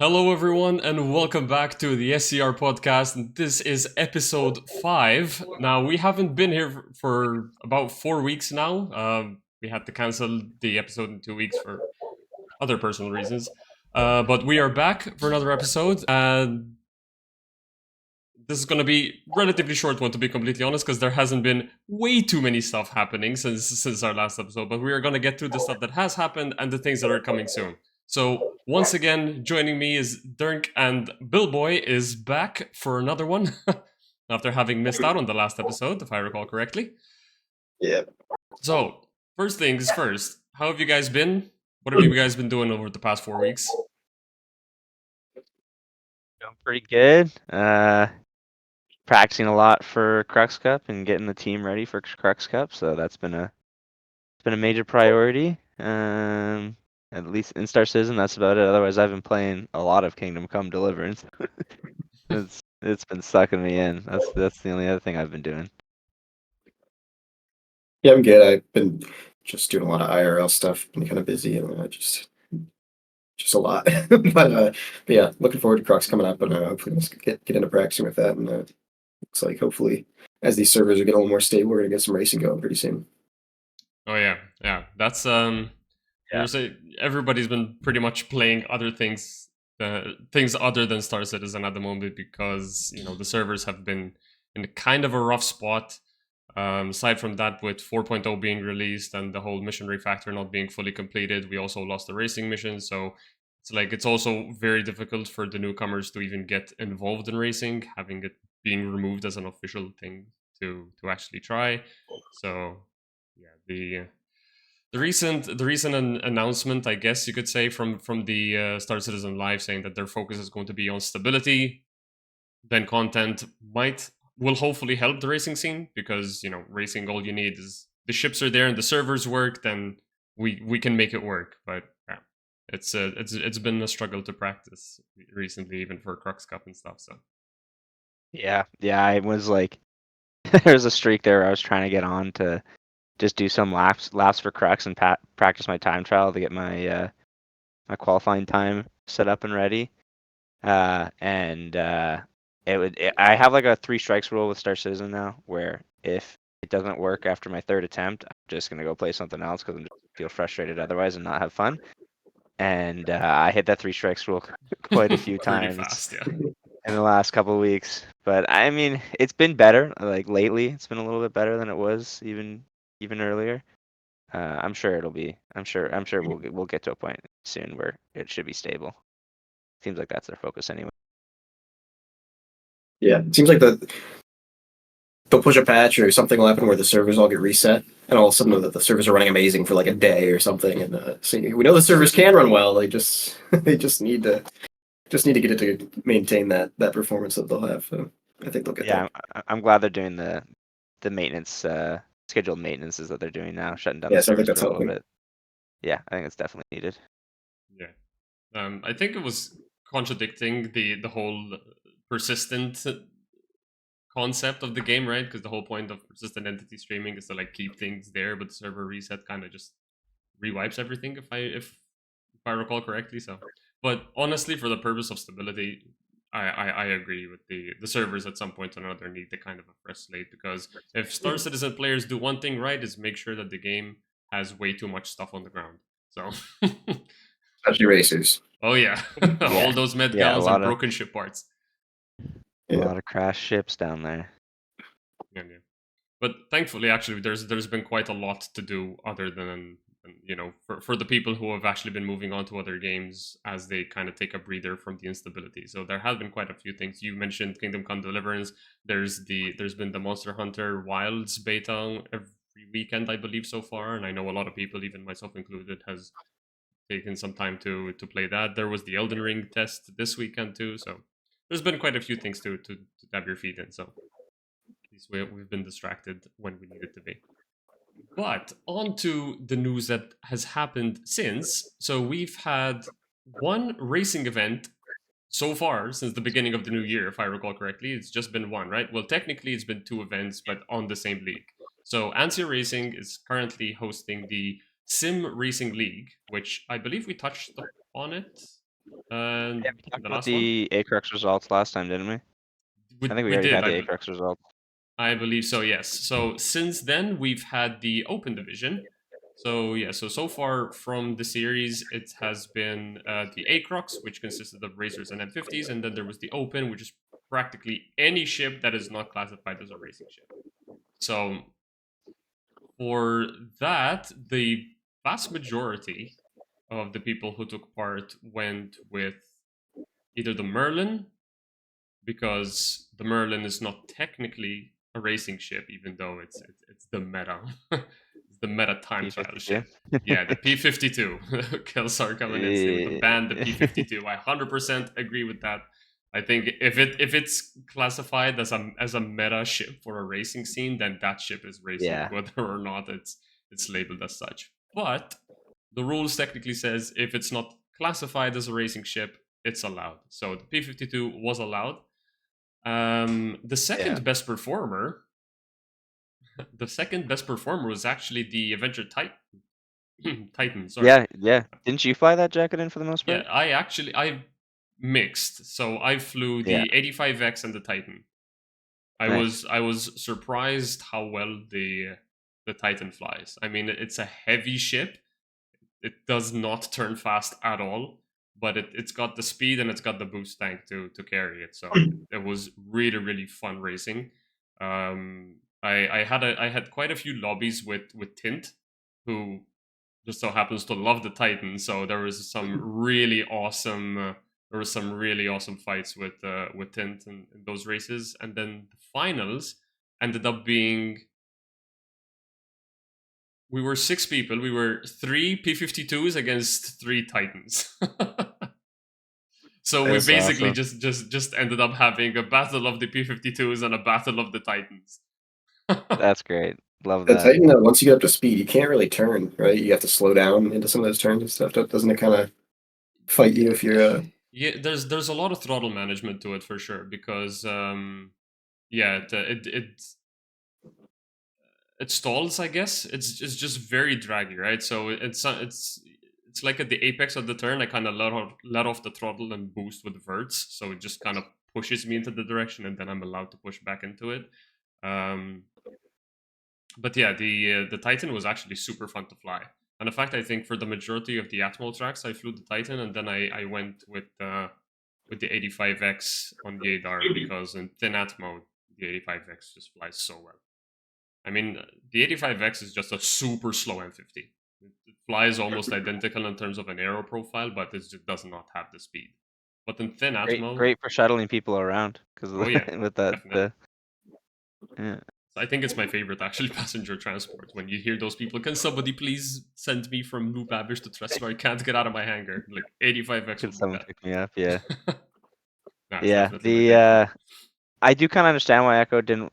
Hello, everyone, and welcome back to the SCR podcast. And this is episode 5. Now, we haven't been here for about 4 weeks now. We had to cancel the episode in 2 weeks for other personal reasons. But we are back for another episode, and this is going to be relatively short one, to be completely honest, because there hasn't been way too many stuff happening since our last episode. But we are going to get through the stuff that has happened and the things that are coming soon. So once again, joining me is Dirk, and Billboy is back for another one after having missed out on the last episode, if I recall correctly. Yeah. So first things first, how have you guys been? What have you guys been doing over the past 4 weeks? Doing pretty good. Practicing a lot for Crux Cup and getting the team ready for Crux Cup, so that's been a major priority. At least in Star Citizen, that's about it. Otherwise, I've been playing a lot of Kingdom Come Deliverance. it's been sucking me in. That's the only other thing I've been doing. Yeah, I'm good. I've been just doing a lot of IRL stuff. Been kind of busy and just a lot. But yeah, looking forward to Crocs coming up, and hopefully let's get into practicing with that. And looks like hopefully as these servers are getting a little more stable, we're gonna get some racing going pretty soon. Oh yeah. That's There's everybody's been pretty much playing other things, things other than Star Citizen at the moment because the servers have been in kind of a rough spot. Aside from that, with 4.0 being released and the whole mission refactor not being fully completed, we also lost the racing mission. So it's also very difficult for the newcomers to even get involved in racing, having it being removed as an official thing to actually try. So yeah, the recent announcement, I guess you could say, from the Star Citizen Live saying that their focus is going to be on stability, then content will hopefully help the racing scene because racing, all you need is the ships are there and the servers work, then we can make it work. But yeah, it's been a struggle to practice recently, even for Crux Cup and stuff. So Yeah, I was like, there's a streak there where I was trying to get on to just do some laps for Crux and practice my time trial to get my my qualifying time set up and ready. I have like a 3 strikes rule with Star Citizen now, where if it doesn't work after my 3rd attempt, I'm just gonna go play something else because I'm just feel frustrated otherwise and not have fun. And I hit that 3 strikes rule quite a few times fast, yeah. in the last couple of weeks. But I mean, it's been better. Like lately, it's been a little bit better than it was even earlier. I'm sure it'll be. I'm sure we'll get to a point soon where it should be stable. Seems like that's their focus anyway. Yeah, it seems like they'll push a patch or something will happen where the servers all get reset, and all of a sudden the servers are running amazing for like a day or something. And so we know the servers can run well. They just they just need to get it to maintain that performance that they'll have. So I think they'll get there. I'm glad they're doing the maintenance scheduled maintenances that they're doing now, shutting down Yeah, the so I think servers that's for a little helping. bit. Yeah, I think it's definitely needed. Yeah, I think it was contradicting the whole persistent concept of the game, right? Because the whole point of persistent entity streaming is to like keep things there, but the server reset kind of just rewipes everything, if I recall correctly. So, but honestly, for the purpose of stability, I agree with the servers at some point or another need to kind of a fresh slate, because if Star Citizen players do one thing right, is make sure that the game has way too much stuff on the ground. So Especially racers. oh yeah, all those med gals and broken ship parts. A lot of crash ships down there. Yeah. But thankfully, actually, there's been quite a lot to do other than for the people who have actually been moving on to other games as they kind of take a breather from the instability. So there have been quite a few things. You mentioned Kingdom Come Deliverance. There's been the Monster Hunter Wilds beta every weekend, I believe, so far, and I know a lot of people, even myself included, has taken some time to play that. There was the Elden Ring test this weekend too, so there's been quite a few things to dab your feet in. So at least we've been distracted when we needed to be. But on to the news that has happened since. So we've had one racing event so far since the beginning of the new year, if I recall correctly. It's just been one, right? Well, technically it's been 2 events, but on the same league. So Ansia Racing is currently hosting the Sim Racing League, which I believe we touched on it And Yeah, we talked the about last one, the Acrux results last time, didn't we? I think we we already did. had the Acrux result. I believe so, yes. So since then, we've had the Open Division. So yeah, so far from the series, it has been the Acrox, which consisted of racers and M50s, and then there was the Open, which is practically any ship that is not classified as a racing ship. So for that, the vast majority of the people who took part went with either the Merlin, because the Merlin is not technically a racing ship, even though it's the meta, it's the meta time trial P52. ship. Yeah, the P52. Kelsar coming in saying with the ban the P52. I 100% agree with that. I think if it's classified as a meta ship for a racing scene, then that ship is racing, Yeah. whether or not it's labeled as such. But the rules technically says if it's not classified as a racing ship, it's allowed. So the P52 was allowed. The second best performer, was actually the Avenger Titan. Titan, sorry. Yeah. Didn't you fly that jacket in for the most part? Yeah, I mixed. So I flew Yeah. the 85X and the Titan. Nice. I was surprised how well the Titan flies. I mean, it's a heavy ship. It does not turn fast at all, but it's got the speed and it's got the boost tank to carry it. So it was really fun racing. I had quite a few lobbies with Tint, who just so happens to love the Titan. So there was some really awesome. There was some really awesome fights with Tint in those races, and then the finals ended up being. We were 6 people. We were 3 P52s against 3 Titans. So That's we basically awesome. just ended up having a battle of the P52s and a battle of the Titans. That's great. Love The that. Titan, once you get up to speed, you can't really turn, right? You have to slow down into some of those turns and stuff. Doesn't it kind of fight you if you're Yeah, there's a lot of throttle management to it for sure, because yeah, it stalls, I guess. It's just very draggy, right? So it's like at the apex of the turn, I kind of let off the throttle and boost with verts, so it just kind of pushes me into the direction, and then I'm allowed to push back into it. But yeah, the Titan was actually super fun to fly. And in fact, I think for the majority of the Atmo tracks, I flew the Titan, and then I went with the 85X on the Adar, because in thin Atmo, the 85X just flies so well. I mean, the 85X is just a super slow M50. It flies almost identical in terms of an aero profile, but it just does not have the speed. But in thin Atmo, Great for shuttling people around because oh yeah, with that definitely. yeah. I think it's my favorite, actually, passenger transport. When you hear those people, can somebody please send me from New Babish to Tresor? I can't get out of my hangar. Like 85X Could will do someone that. pick me up? Yeah. No, it's Yeah. definitely my favorite. I do kind of understand why Echo didn't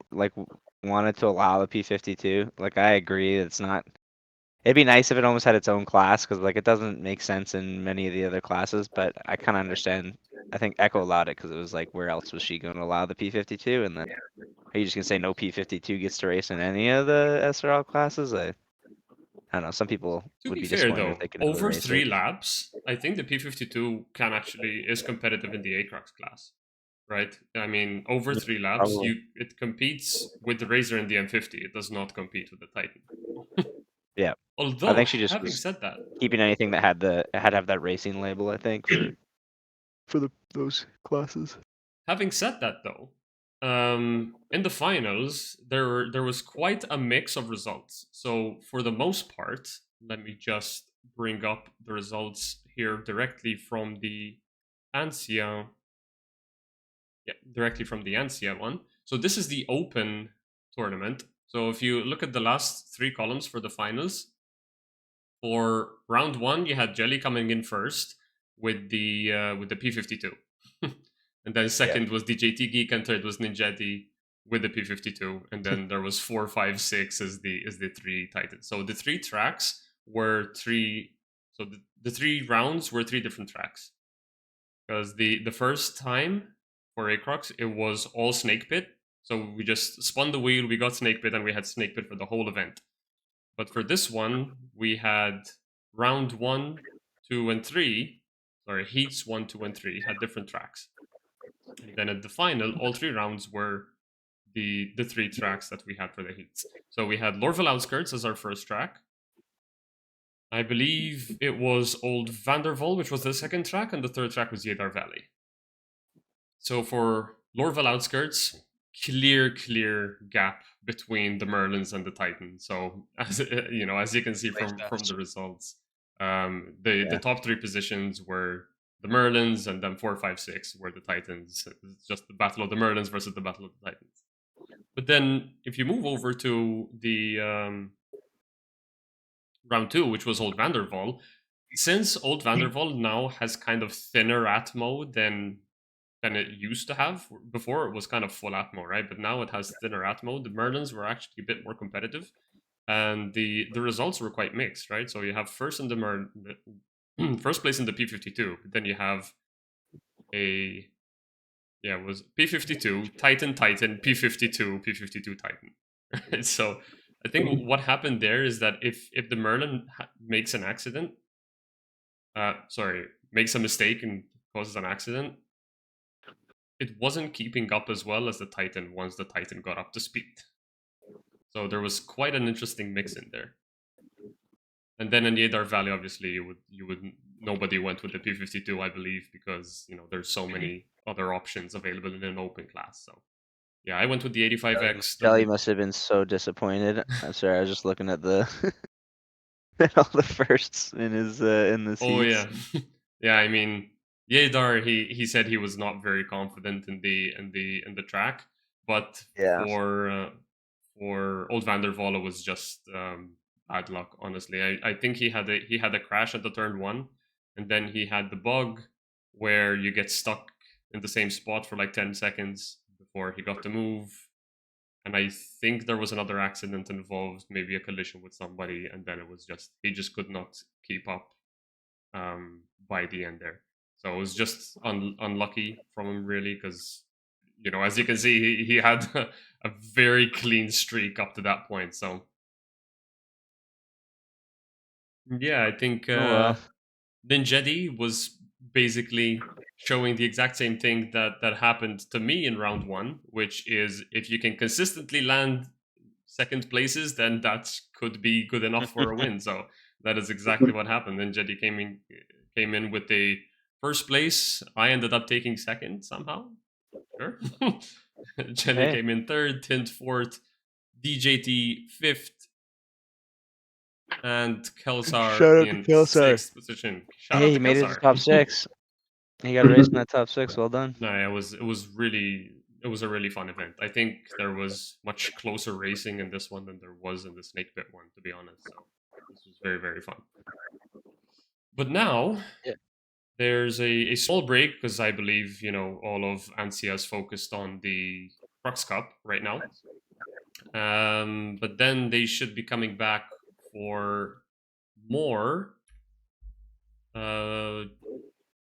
wanted to allow the P52. Like I agree, it's not. It'd be nice if it almost had its own class because like it doesn't make sense in many of the other classes. But I kind of understand. I think Echo allowed it because it was like, where else was she going to allow the P52? And then are you just gonna say no P52 gets to race in any of the SRL classes? I don't know. Some people To would be be fair, disappointed if though, they can never over race 3 it. laps, I think the P52 is competitive in the Acrox class. Right? I mean, over 3 laps, Probably. it competes with the Razor and the M50. It does not compete with the Titan. Yeah. I Although, think she just having was said that, keeping anything that had had to have that racing label. I think for those classes. having said that, though, in the finals, there was quite a mix of results. So for the most part, let me just bring up the results here directly from the Ancien. Yeah, directly from the Ancien one. So this is the open tournament. So if you look at the last 3 columns for the finals, for round 1, you had Jelly coming in first with the P52. And then second was DJT Geek, and third was Ninjetti with the P52. And then there was 4, 5, 6 as the 3 Titans. So the 3 tracks were 3. So the 3 rounds were 3 different tracks. Because the first time for Acrox, it was all Snake Pit. So we just spun the wheel, we got Snake Pit, and we had Snake Pit for the whole event. But for this one, we had round 1, 2, and 3. heats 1, 2, and 3 had different tracks. And then at the final, all 3 rounds were the 3 tracks that we had for the heats. So we had Lorville Outskirts as our first track. I believe it was Old Vanderval, which was the second track, and the third track was Yedar Valley. So for Lorville Outskirts, clear gap between the Merlins and the Titans. So as you can see from the results, the top 3 positions were the Merlins, and then 4, 5, 6 were the Titans. It's just the battle of the Merlins versus the battle of the Titans. But then if you move over to the round 2, which was Old Vanderval, since Old Vanderval now has kind of thinner atmo than it used to have. Before it was kind of full atmo, right? But now it has thinner atmo. The Merlins were actually a bit more competitive, and the results were quite mixed, right? So you have first in the first place in the P52, but then you have it was P52, Titan, P52, P52, Titan. Right? So I think what happened there is that if the Merlin makes an accident, makes a mistake and causes an accident, it wasn't keeping up as well as the Titan once the Titan got up to speed. So there was quite an interesting mix in there. And then in Yedar Valley, obviously, nobody went with the P52, I believe, because there's so many other options available in an open class. So yeah, I went with the 85X. Kelly must have been so disappointed. I'm sorry, I was just looking at at all the firsts in his in the seats. Oh yeah, yeah. I mean, Yedar, he said he was not very confident in the track, but for Old Vanderval it was just bad luck. Honestly, I think he had a crash at the turn 1, and then he had the bug where you get stuck in the same spot for like 10 seconds before he got to move. And I think there was another accident involved, maybe a collision with somebody, and then he just could not keep up by the end there. So it was just unlucky from him, really, because as you can see, he had a very clean streak up to that point. So yeah, I think Ninjedi was basically showing the exact same thing that happened to me in round 1, which is if you can consistently land second places, then that could be good enough for a win. So that is exactly what happened. Ninjedi came in with the first place. I ended up taking second somehow. Sure. Jenny came in third, Tint fourth, DJT fifth, and Kelsar in sixth position. Hey, he made it to top 6. He got raced in that top 6. Well done. No, it was a really fun event. I think there was much closer racing in this one than there was in the Snake Pit one, to be honest. So this was very, very fun. But now there's a small break because I believe all of ANSIA is focused on the Crux Cup right now. But then they should be coming back for more.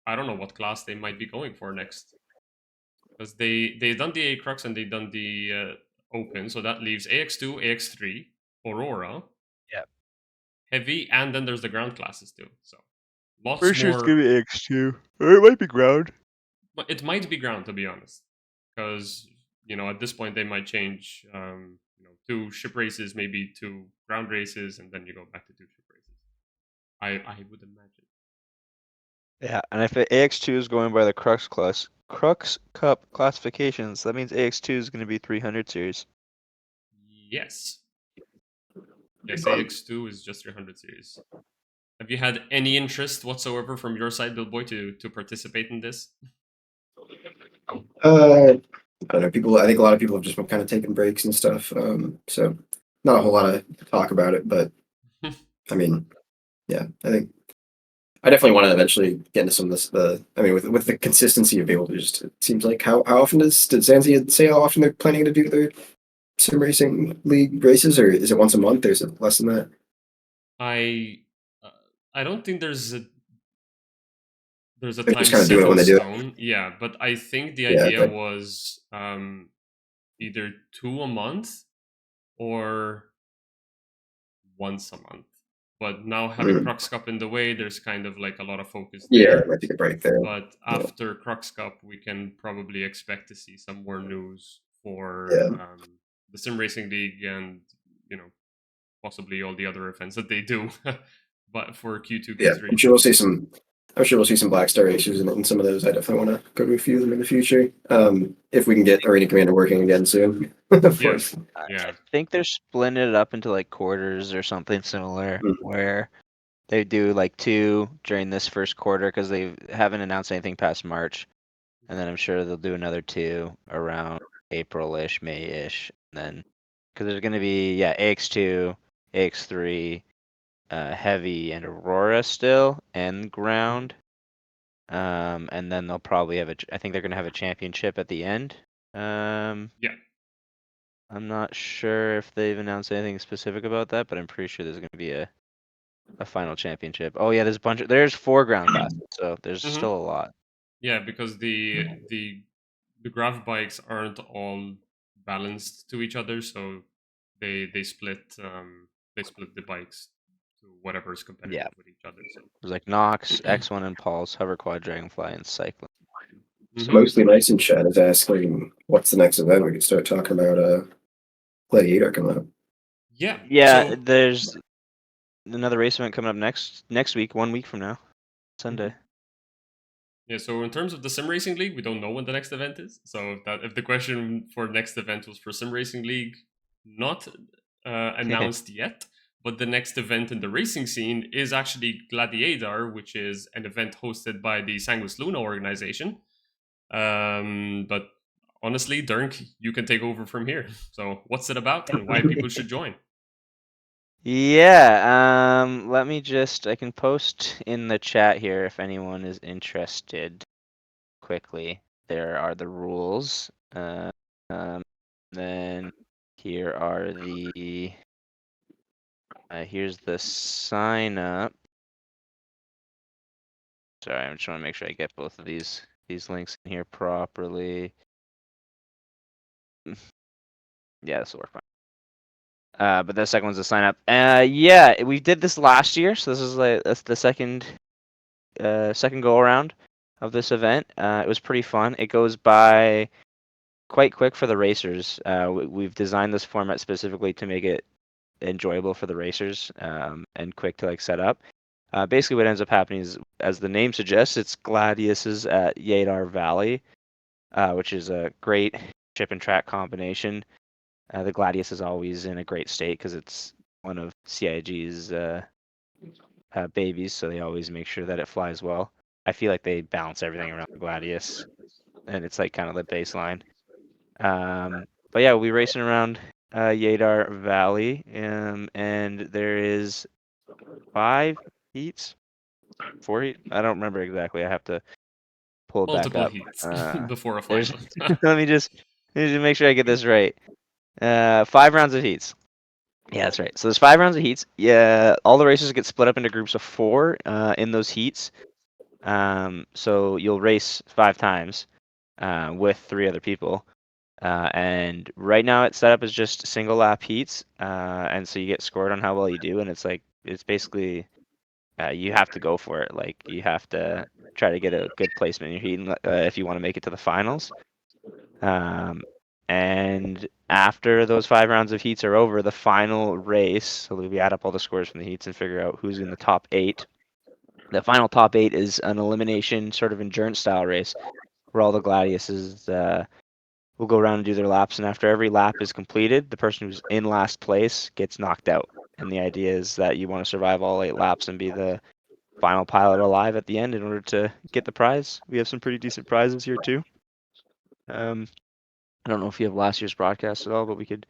I don't know what class they might be going for next, because they done the A-Crux and they done the Open, so that leaves AX2, AX3, Aurora, Heavy, and then there's the ground classes too. So lots more. Sure it's gonna be AX2, or it might be ground. But it might be ground, to be honest, because at this point they might change 2 ship races, maybe 2 ground races, and then you go back to 2 ship races. I would imagine. Yeah, and if AX2 is going by the Crux Cup classifications, that means AX2 is going to be 300 series. Yes. Yes, AX2 is just 300 series. Have you had any interest whatsoever from your side, Billboy, to participate in this? I don't know. I think a lot of people have just been kind of taking breaks and stuff. So not a whole lot of talk about it, but I mean, yeah, I think I definitely want to eventually get into some of this. With the consistency available, it seems like how often did Zanzi say how often they're planning to do their sim racing league races, or is it once a month, or is it less than that? I don't think there's a They time just kinda set do it in when they do it. stone. Yeah, but I think the Yeah, idea but- was either 2 a month or once a month. But now having Mhm. Crux Cup in the way, there's kind of like a lot of focus Yeah, there. I might take a break there. But after Crux Cup, we can probably expect to see some more news for Yeah. the Sim Racing League and possibly all the other events that they do. But for Q2, Yeah, Q3. I'm sure we'll see some. I'm sure we'll see some Black Star issues in some of those. I definitely want to go to a few of them in the future. If we can get Arena Commander working again soon, of Yeah. course. I Yeah. think they're splitting it up into like quarters or something similar, Mm. where they do like 2 during this first quarter because they haven't announced anything past March, and then I'm sure they'll do another 2 around April-ish, May-ish, and then because there's going to be AX2, AX3, Heavy, and Aurora still, and Ground. And then they'll probably have I think they're going to have a championship at the end. Yeah. I'm not sure if they've announced anything specific about that, but I'm pretty sure there's going to be a final championship. Oh yeah, there's 4 ground classes, so there's Mhm. still a lot. Yeah, because the grav bikes aren't all balanced to each other, so they split the bikes to whatever is Yeah, competitive with each other. So there's like Nox, X1 Impulse, Hover Quad, Dragonfly, and Cyclone. Mostly Nice in chat is asking what's the next event. We can start talking about Gladiator coming up. yeah. Yeah, So there's another race event coming up next week, 1 week from now, Sunday. yeah, so in terms of the Sim Racing League, we don't know when the next event is. So if the question for next event was for Sim Racing League, not announced yet. But the next event in the racing scene is actually Gladiator, which is an event hosted by the Sanguis Luna organization. But honestly, Dirk, you can take over from here. So what's it about and why people should join? Yeah, let me I can post in the chat here if anyone is interested quickly. There are the rules. Then here are here's the sign up. Sorry, I'm just trying to make sure I get both of these links in here properly. Yeah, this will work fine. But the second one's the sign up. Yeah, we did this last year, so that's the second go around of this event. It was pretty fun. It goes by quite quick for the racers. We've designed this format specifically to make it enjoyable for the racers and quick to set up. Basically, what ends up happening is, as the name suggests, it's Gladiuses at Yadar Valley, which is a great chip and track combination. The Gladius is always in a great state because it's one of CIG's babies, so they always make sure that it flies well. I feel like they balance everything around the Gladius, and it's kind of the baseline. But yeah, we'll be racing around Yadar Valley, and there is 5 heats, 4 heats. I don't remember exactly. I have to pull it back Multiple up. heats before a There's final. let me just make sure I get this right. 5 rounds of heats. Yeah, that's right. So there's 5 rounds of heats. Yeah, all the races get split up into groups of 4 in those heats. So you'll race 5 times with 3 other people. And right now it's set up as just single lap heats. And so you get scored on how well you do, and it's basically you have to go for it. You have to try to get a good placement in your heat if you want to make it to the finals. And after those 5 rounds of heats are over, the final race, so we add up all the scores from the heats and figure out who's in the top 8. The final top 8 is an elimination sort of endurance style race where all the Gladiuses will go around and do their laps, and after every lap is completed, the person who's in last place gets knocked out. And the idea is that you want to survive all 8 laps and be the final pilot alive at the end in order to get the prize. We have some pretty decent prizes here too. I don't know if you have last year's broadcast at all, but I don't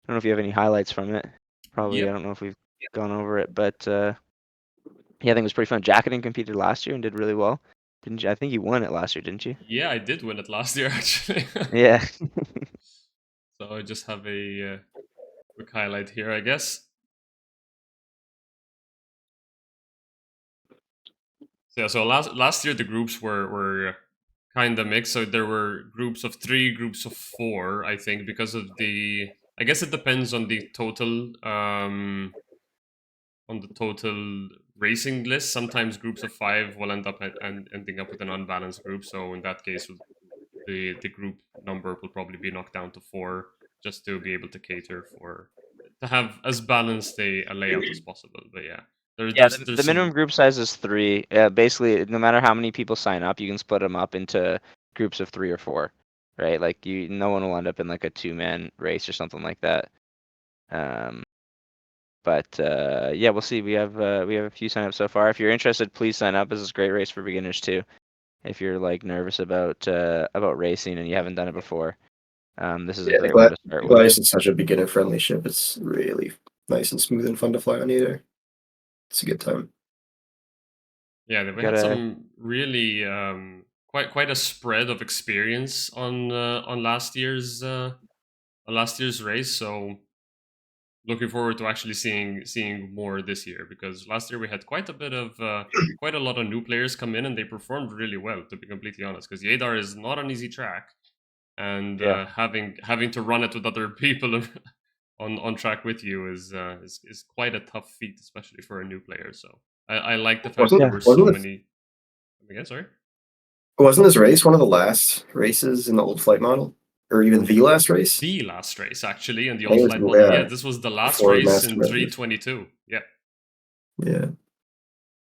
know if you have any highlights from it. Probably, Yep. I don't know if we've gone over it, but yeah, I think it was pretty fun. Jacketing competed last year and did really well. Didn't you? I think you won it last year, didn't you? Yeah, I did win it last year actually. Yeah. So I just have a quick highlight here, I guess. So last year the groups were kind of mixed. So there were groups of 3, groups of 4, I think, because of I guess it depends on the total on the total racing list. Sometimes groups of 5 will end up ending up with an unbalanced group. So in that case, the group number will probably be knocked down to 4, just to be able to cater for to have as balanced a layout as possible. But yeah, Yeah, there's the minimum some group size is 3. Basically, no matter how many people sign up, you can split them up into groups of 3 or 4, right? Like no one will end up in like a 2-man race or something like that. But yeah, we'll see. We have a few signups so far. If you're interested, please sign up. This is a great race for beginners too. If you're like nervous about racing and you haven't done it before, this is a Yeah, great one to start with. Gladius is such a beginner-friendly ship. It's really nice and smooth and fun to fly on either. It's a good time. Yeah, we had some really quite a spread of experience on last year's race. So looking forward to actually seeing more this year, because last year we had quite a lot of new players come in and they performed really well. To be completely honest, because Yadar is not an easy track, and having to run it with other people on track with you is quite a tough feat, especially for a new player. So I like the fact that there were so many. Again, sorry. Wasn't this race one of the last races in the old flight model, or even the last race? The last race, actually, in the old flight model. Yeah, this was the last race in 322. Yeah. Yeah.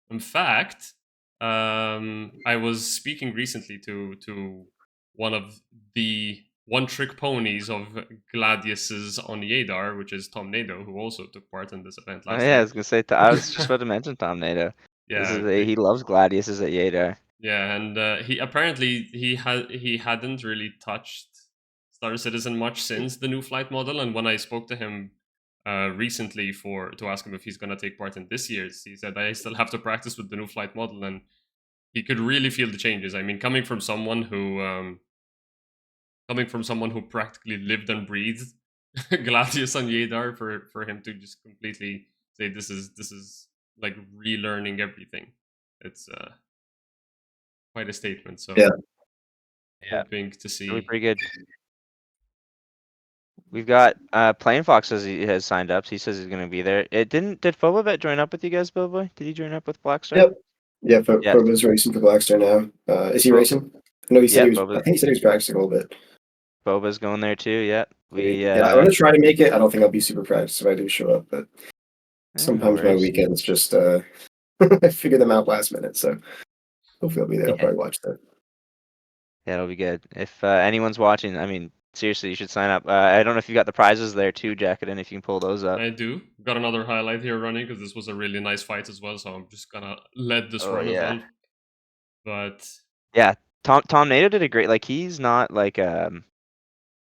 In fact, I was speaking recently to one of the one-trick ponies of Gladius's on Yadar, which is Tom Nado, who also took part in this event last year. I was gonna say, I was just about to mention Tom Nado. Yeah, he loves Gladiuses at Yadar. Yeah, and he apparently he hadn't really touched Star Citizen much since the new flight model. And when I spoke to him recently to ask him if he's gonna take part in this year's, he said I still have to practice with the new flight model, and he could really feel the changes. I mean, coming from someone who practically lived and breathed Gladius on Yadar, for him to just completely say this is like relearning everything. It's quite a statement. So hoping to see. Really pretty good. We've got Plain Fox has signed up. So he says he's gonna be there. Did Phobobet join up with you guys, Billboy? Did he join up with Blackstar? Yep. Yeah, Phobo's racing for Blackstar now. Is he racing? No, he said he was. I think he said he was practicing a little bit. Boba's going there too. Yeah. I want to try to make it. I don't think I'll be super practiced if I do show up, but sometimes my weekends just I figure them out last minute. So hopefully I'll be there. I'll probably watch that. Yeah, it'll be good. If anyone's watching, I mean, seriously, you should sign up. I don't know if you got the prizes there too, Jacket, and if you can pull those up. I do. Got another highlight here running because this was a really nice fight as well. So I'm just gonna let this run as well. But yeah, Tom Nado did a great. Like he's not like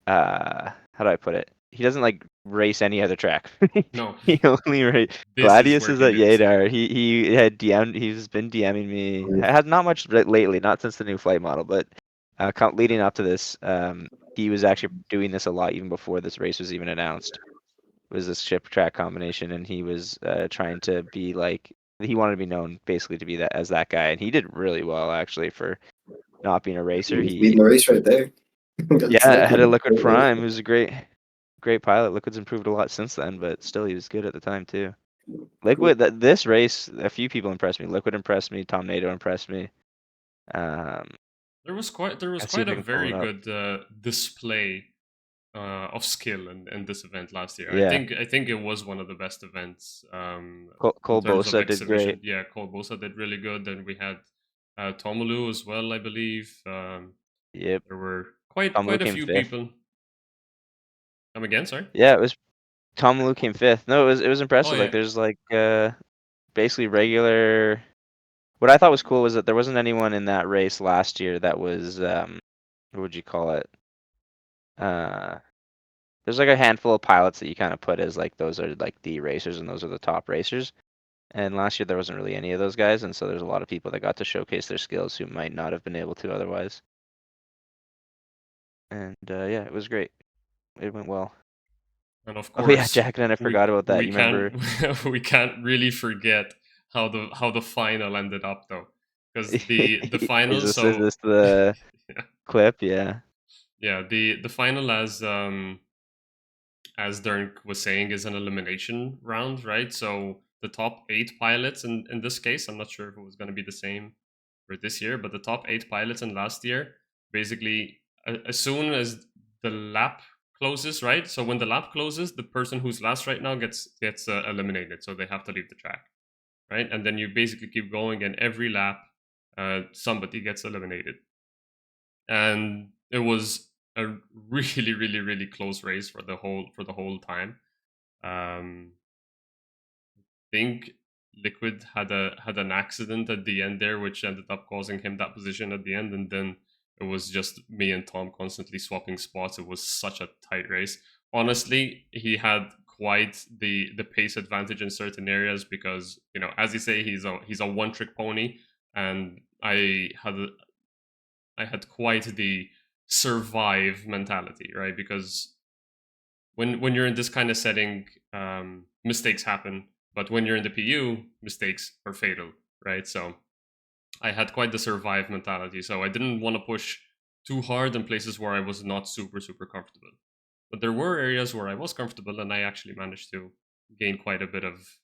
how do I put it? He doesn't like race any other track. No, he only race. Gladius is at Yadar. He had he's been DMing me. I had not much lately, not since the new flight model, but leading up to this, he was actually doing this a lot even before this race was even announced. It was this ship track combination, and he was trying to be like, he wanted to be known basically to be that guy, and he did really well actually for not being a racer. He's leading the race right there. Ahead of Liquid Prime, who's a great pilot. Liquid's improved a lot since then, but still he was good at the time too. Liquid, this race, a few people impressed me. Liquid impressed me. Tom Nado impressed me. There was quite a very good display of skill in this event last year. Yeah. I think it was one of the best events. Cole Bosa did great. Yeah, Cole Bosa did really good. Then we had Tomolu as well, I believe. Yep. There were quite a few people. Come again, sorry? Yeah, it was Tomolu came 5th. No, it was impressive. Like there's like basically regular. What I thought was cool was that there wasn't anyone in that race last year that was what would you call it? There's like a handful of pilots that you kind of put as like those are like the racers and those are the top racers. And last year there wasn't really any of those guys, and so there's a lot of people that got to showcase their skills who might not have been able to otherwise. And yeah, it was great. It went well. And of course, Jack and I forgot about that. You remember? We can't really forget how the final ended up though, because the final. Is this the clip? Yeah. Yeah. The final, as Dern was saying, is an elimination round, right? So the top 8 pilots in this case. I'm not sure if it was going to be the same for this year, but the top 8 pilots in last year, basically, as soon as the lap closes, right? So when the lap closes, the person who's last right now gets eliminated, so they have to leave the track, right? And then you basically keep going, and every lap, somebody gets eliminated. And it was a really, really, really close race for the whole time. I think Liquid had an accident at the end there, which ended up causing him that position at the end, and then it was just me and Tom constantly swapping spots. It was such a tight race. Honestly, he had quite the pace advantage in certain areas because, you know, as you say, he's a one-trick pony, and I had quite the survive mentality, right? Because when you're in this kind of setting, mistakes happen, but when you're in the PU, mistakes are fatal, right? So I had quite the survive mentality, so I didn't want to push too hard in places where I was not super comfortable. But there were areas where I was comfortable, and I actually managed to gain quite a bit of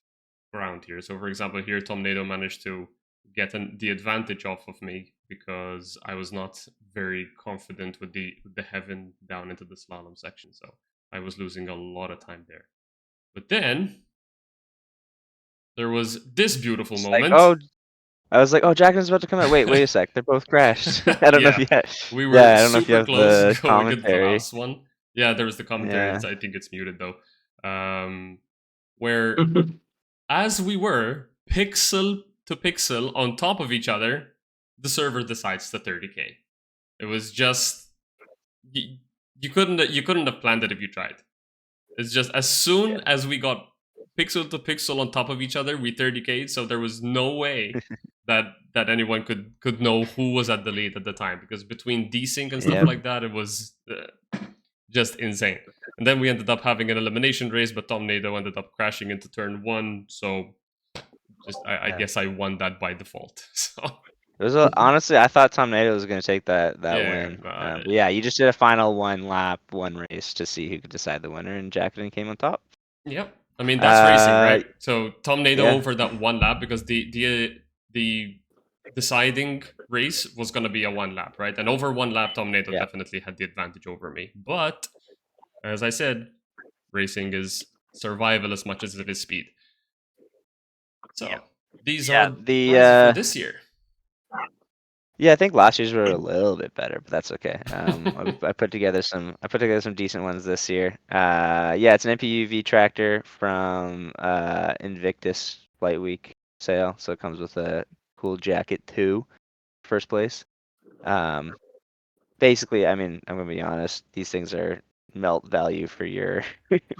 ground here. So, for example, here Tomnado managed to get the advantage off of me because I was not very confident with the heaven down into the slalom section. So I was losing a lot of time there. But then there was this beautiful moment. I was like, oh, Jacqueline's about to come out. Wait a sec. They're both crashed. I don't know if you had. We were I don't know if you super have close the going into the commentary. last one. Yeah, there was the commentary. Yeah. I think it's muted though. Where as we were pixel to pixel on top of each other, the server decides to 30k. It was just you couldn't have planned it if you tried. It's just as soon as we got pixel to pixel on top of each other, we 30k'd, so there was no way that anyone could know who was at the lead at the time, because between desync and stuff like that, it was just insane. And then we ended up having an elimination race, but Tomnado ended up crashing into turn 1, so I guess I won that by default. So it was honestly, I thought Tomnado was going to take that win. But yeah, you just did a final one lap, one race to see who could decide the winner, and Jacqueline came on top. Yep. I mean, that's racing, right? So Tomnado over that one lap, because the deciding race was going to be a one lap, right? And over one lap, Tomnado definitely had the advantage over me. But as I said, racing is survival as much as it is speed. So these are the for this year. Yeah, I think last year's were a little bit better, but that's okay. I put together some decent ones this year. Yeah, it's an MPUV tractor from Invictus Flight Week sale, so it comes with a cool jacket too. First place. Basically, I mean, I'm gonna be honest. These things are melt value for your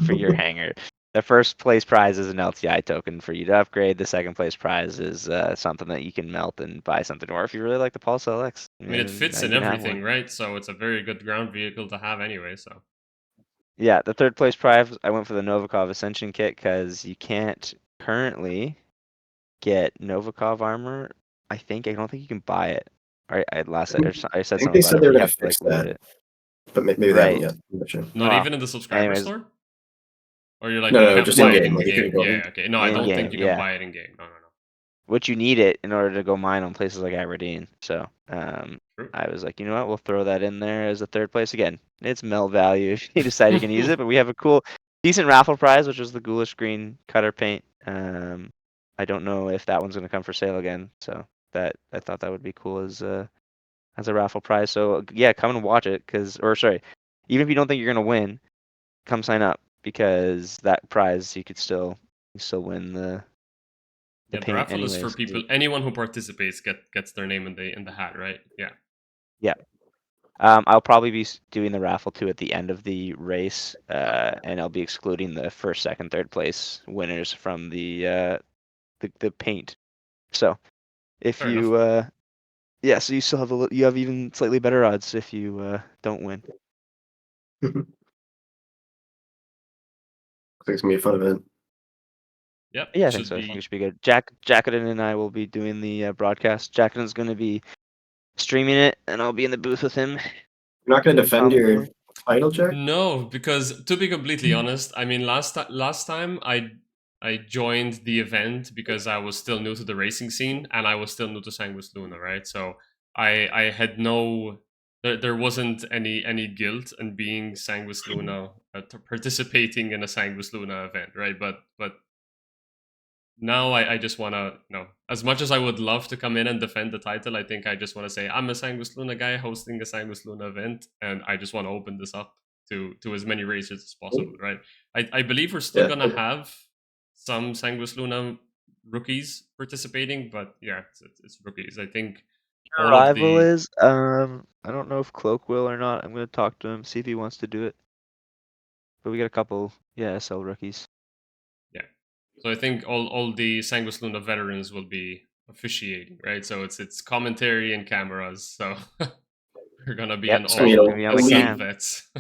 for your hangar. The first place prize is an LTI token for you to upgrade. The second place prize is something that you can melt and buy something. Or if you really like the Pulse LX. I mean, it fits in everything, right? So it's a very good ground vehicle to have anyway, so. Yeah, the third place prize, I went for the Novikov Ascension kit because you can't currently get Novikov armor. I don't think you can buy it. I said something they said about they it. were going to fix that. But maybe they haven't yet. Not even in the subscriber store? Or you're like, no, just in game. Yeah, okay. No, I don't think you can buy it in game. No. What you need it in order to go mine on places like Aberdeen. So I was like, you know what? We'll throw that in there as a third place again. It's melt value if you decide you can use it. But we have a cool, decent raffle prize, which was the ghoulish green cutter paint. I don't know if that one's going to come for sale again. So that I thought that would be cool as a raffle prize. So yeah, come and watch it. Even if you don't think you're going to win, come sign up, because that prize you could still win the the raffle is for people. Anyone who participates gets their name in the hat, right? Yeah. I'll probably be doing the raffle too at the end of the race, and I'll be excluding the first, second, third place winners from the paint. So if Fair you so you still have you have even slightly better odds if you don't win. I think it's gonna be a fun event. Yep. Yeah, I think so. I think it should be good. Jacqueline and I will be doing the broadcast. Jacqueline's going to be streaming it, and I'll be in the booth with him. You're not going to defend your title, Jack? No, because to be completely honest, I mean, last time I I joined the event because I was still new to the racing scene and I was still new to Sanguis Luna, right? So I had no there wasn't any guilt in being Sanguis Luna participating in a Sanguis Luna event, right? But now I just want to, as much as I would love to come in and defend the title, I think I just want to say I'm a Sanguis Luna guy hosting a Sanguis Luna event, and I just want to open this up to as many racers as possible, right? I believe we're still Yeah. gonna have some Sanguis Luna rookies participating, but yeah, it's rookies. I think Our all of rival the is I don't know if Cloak will or not. I'm gonna talk to him, see if he wants to do it. But we got a couple, yeah, SL rookies. so I think all the Sanguis Luna veterans will be officiating, right? So it's commentary and cameras, so we're gonna be Yep, an So, you Pressure's know, gonna be on the all elite, cam. vets.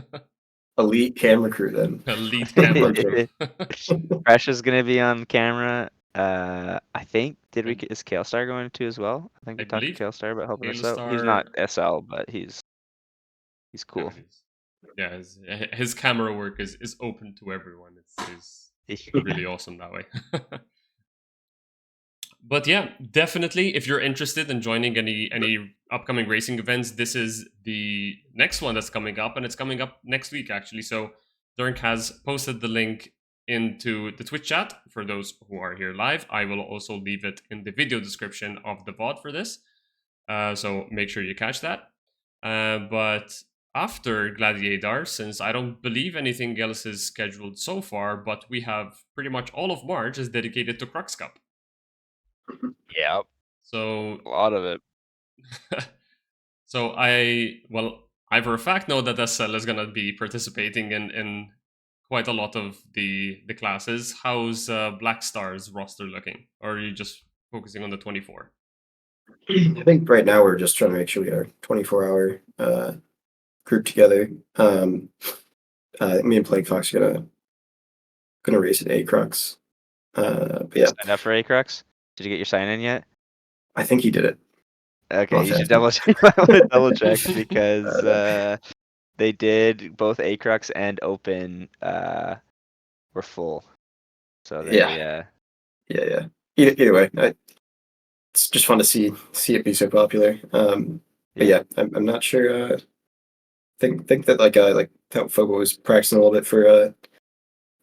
elite camera crew then. Elite camera crew. Pressure's gonna be on camera. I think is Kalestar going to as well? I think I we talked to believe Kalestar about helping us out. He's Kalestar- not SL, but he's cool. Yeah, his camera work is open to everyone. It's really awesome that way. But yeah, definitely, if you're interested in joining any upcoming racing events, this is the next one that's coming up, and it's coming up next week actually. So Durink has posted the link into the Twitch chat for those who are here live. I will also leave it in the video description of the VOD for this, so make sure you catch that. But after Gladiator, since I don't believe anything else is scheduled so far, but we have pretty much all of March is dedicated to Crux Cup. Yeah, So a lot of it. so I for a fact know that SL is gonna be participating in quite a lot of the classes. How's Black Star's roster looking? Or are you just focusing on the 24? I think right now we're just trying to make sure we got our 24-hour group together. Me and Plague Fox are gonna race at Acrux. But yeah, Signed up for Acrux? Did you get your sign in yet? I think he did it. Okay, I'll you should have to. double check because they did both Acrux and Open were full. So they Yeah. Yeah. Either way, it's just fun to see it be so popular. But yeah, I'm not sure. Think that like that Fogo was practicing a little bit for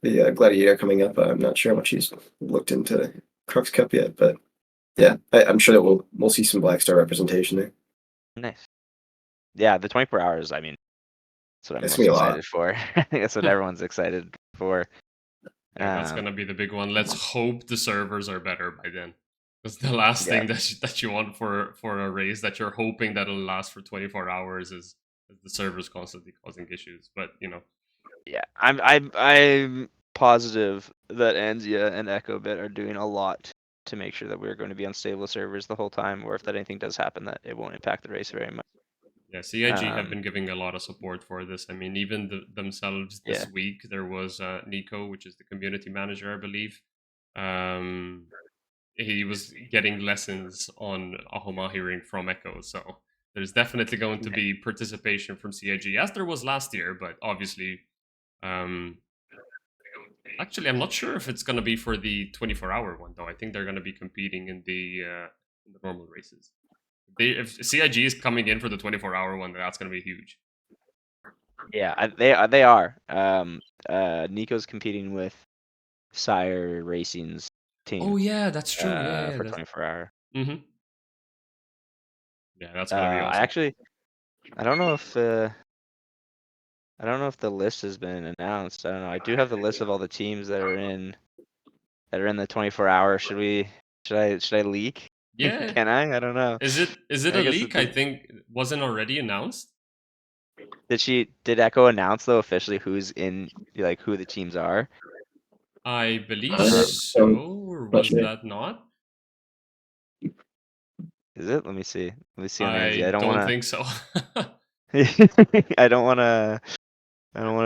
the Gladiator coming up. I'm not sure how much he's looked into Crux Cup yet, but yeah, I'm sure that we'll see some Black Star representation there. Nice. Yeah, the 24 hours, I mean, that's what I'm It's most gonna be a lot. excited for. I think that's what everyone's excited for. Yeah, that's gonna be the big one. Let's hope the servers are better by then. That's the last thing that you want for a race that you're hoping that it'll last for 24 hours is the servers constantly causing issues. But Yeah, I'm positive that Anzia and EchoBit are doing a lot to make sure that we're going to be on stable servers the whole time, or if that anything does happen, that it won't impact the race very much. yeah, CIG have been giving a lot of support for this. I mean, even themselves this week, there was Nico, which is the community manager, I believe. He was getting lessons on Ahomahi Ring from Echo, so there's definitely going to be participation from CIG, as there was last year, but obviously, actually, I'm not sure if it's going to be for the 24-hour one, though. I think they're going to be competing in the normal races. If CIG is coming in for the 24-hour one, that's going to be huge. Yeah, they are. Nico's competing with Sire Racing's team. Oh yeah, that's true. Yeah, for 24-hour. Mm-hmm. Yeah, that's gonna be awesome. I don't know if the list has been announced. I don't know. I do have the list of all the teams that are in the 24-hour. Should I leak? Yeah. Can I? I don't know. Is it a leak? I think wasn't already announced. Did Echo announce though officially who's in, like, who the teams are? I believe so. Or was that not? Is it? Let me see. Let me see on the I I don't think so. I don't wanna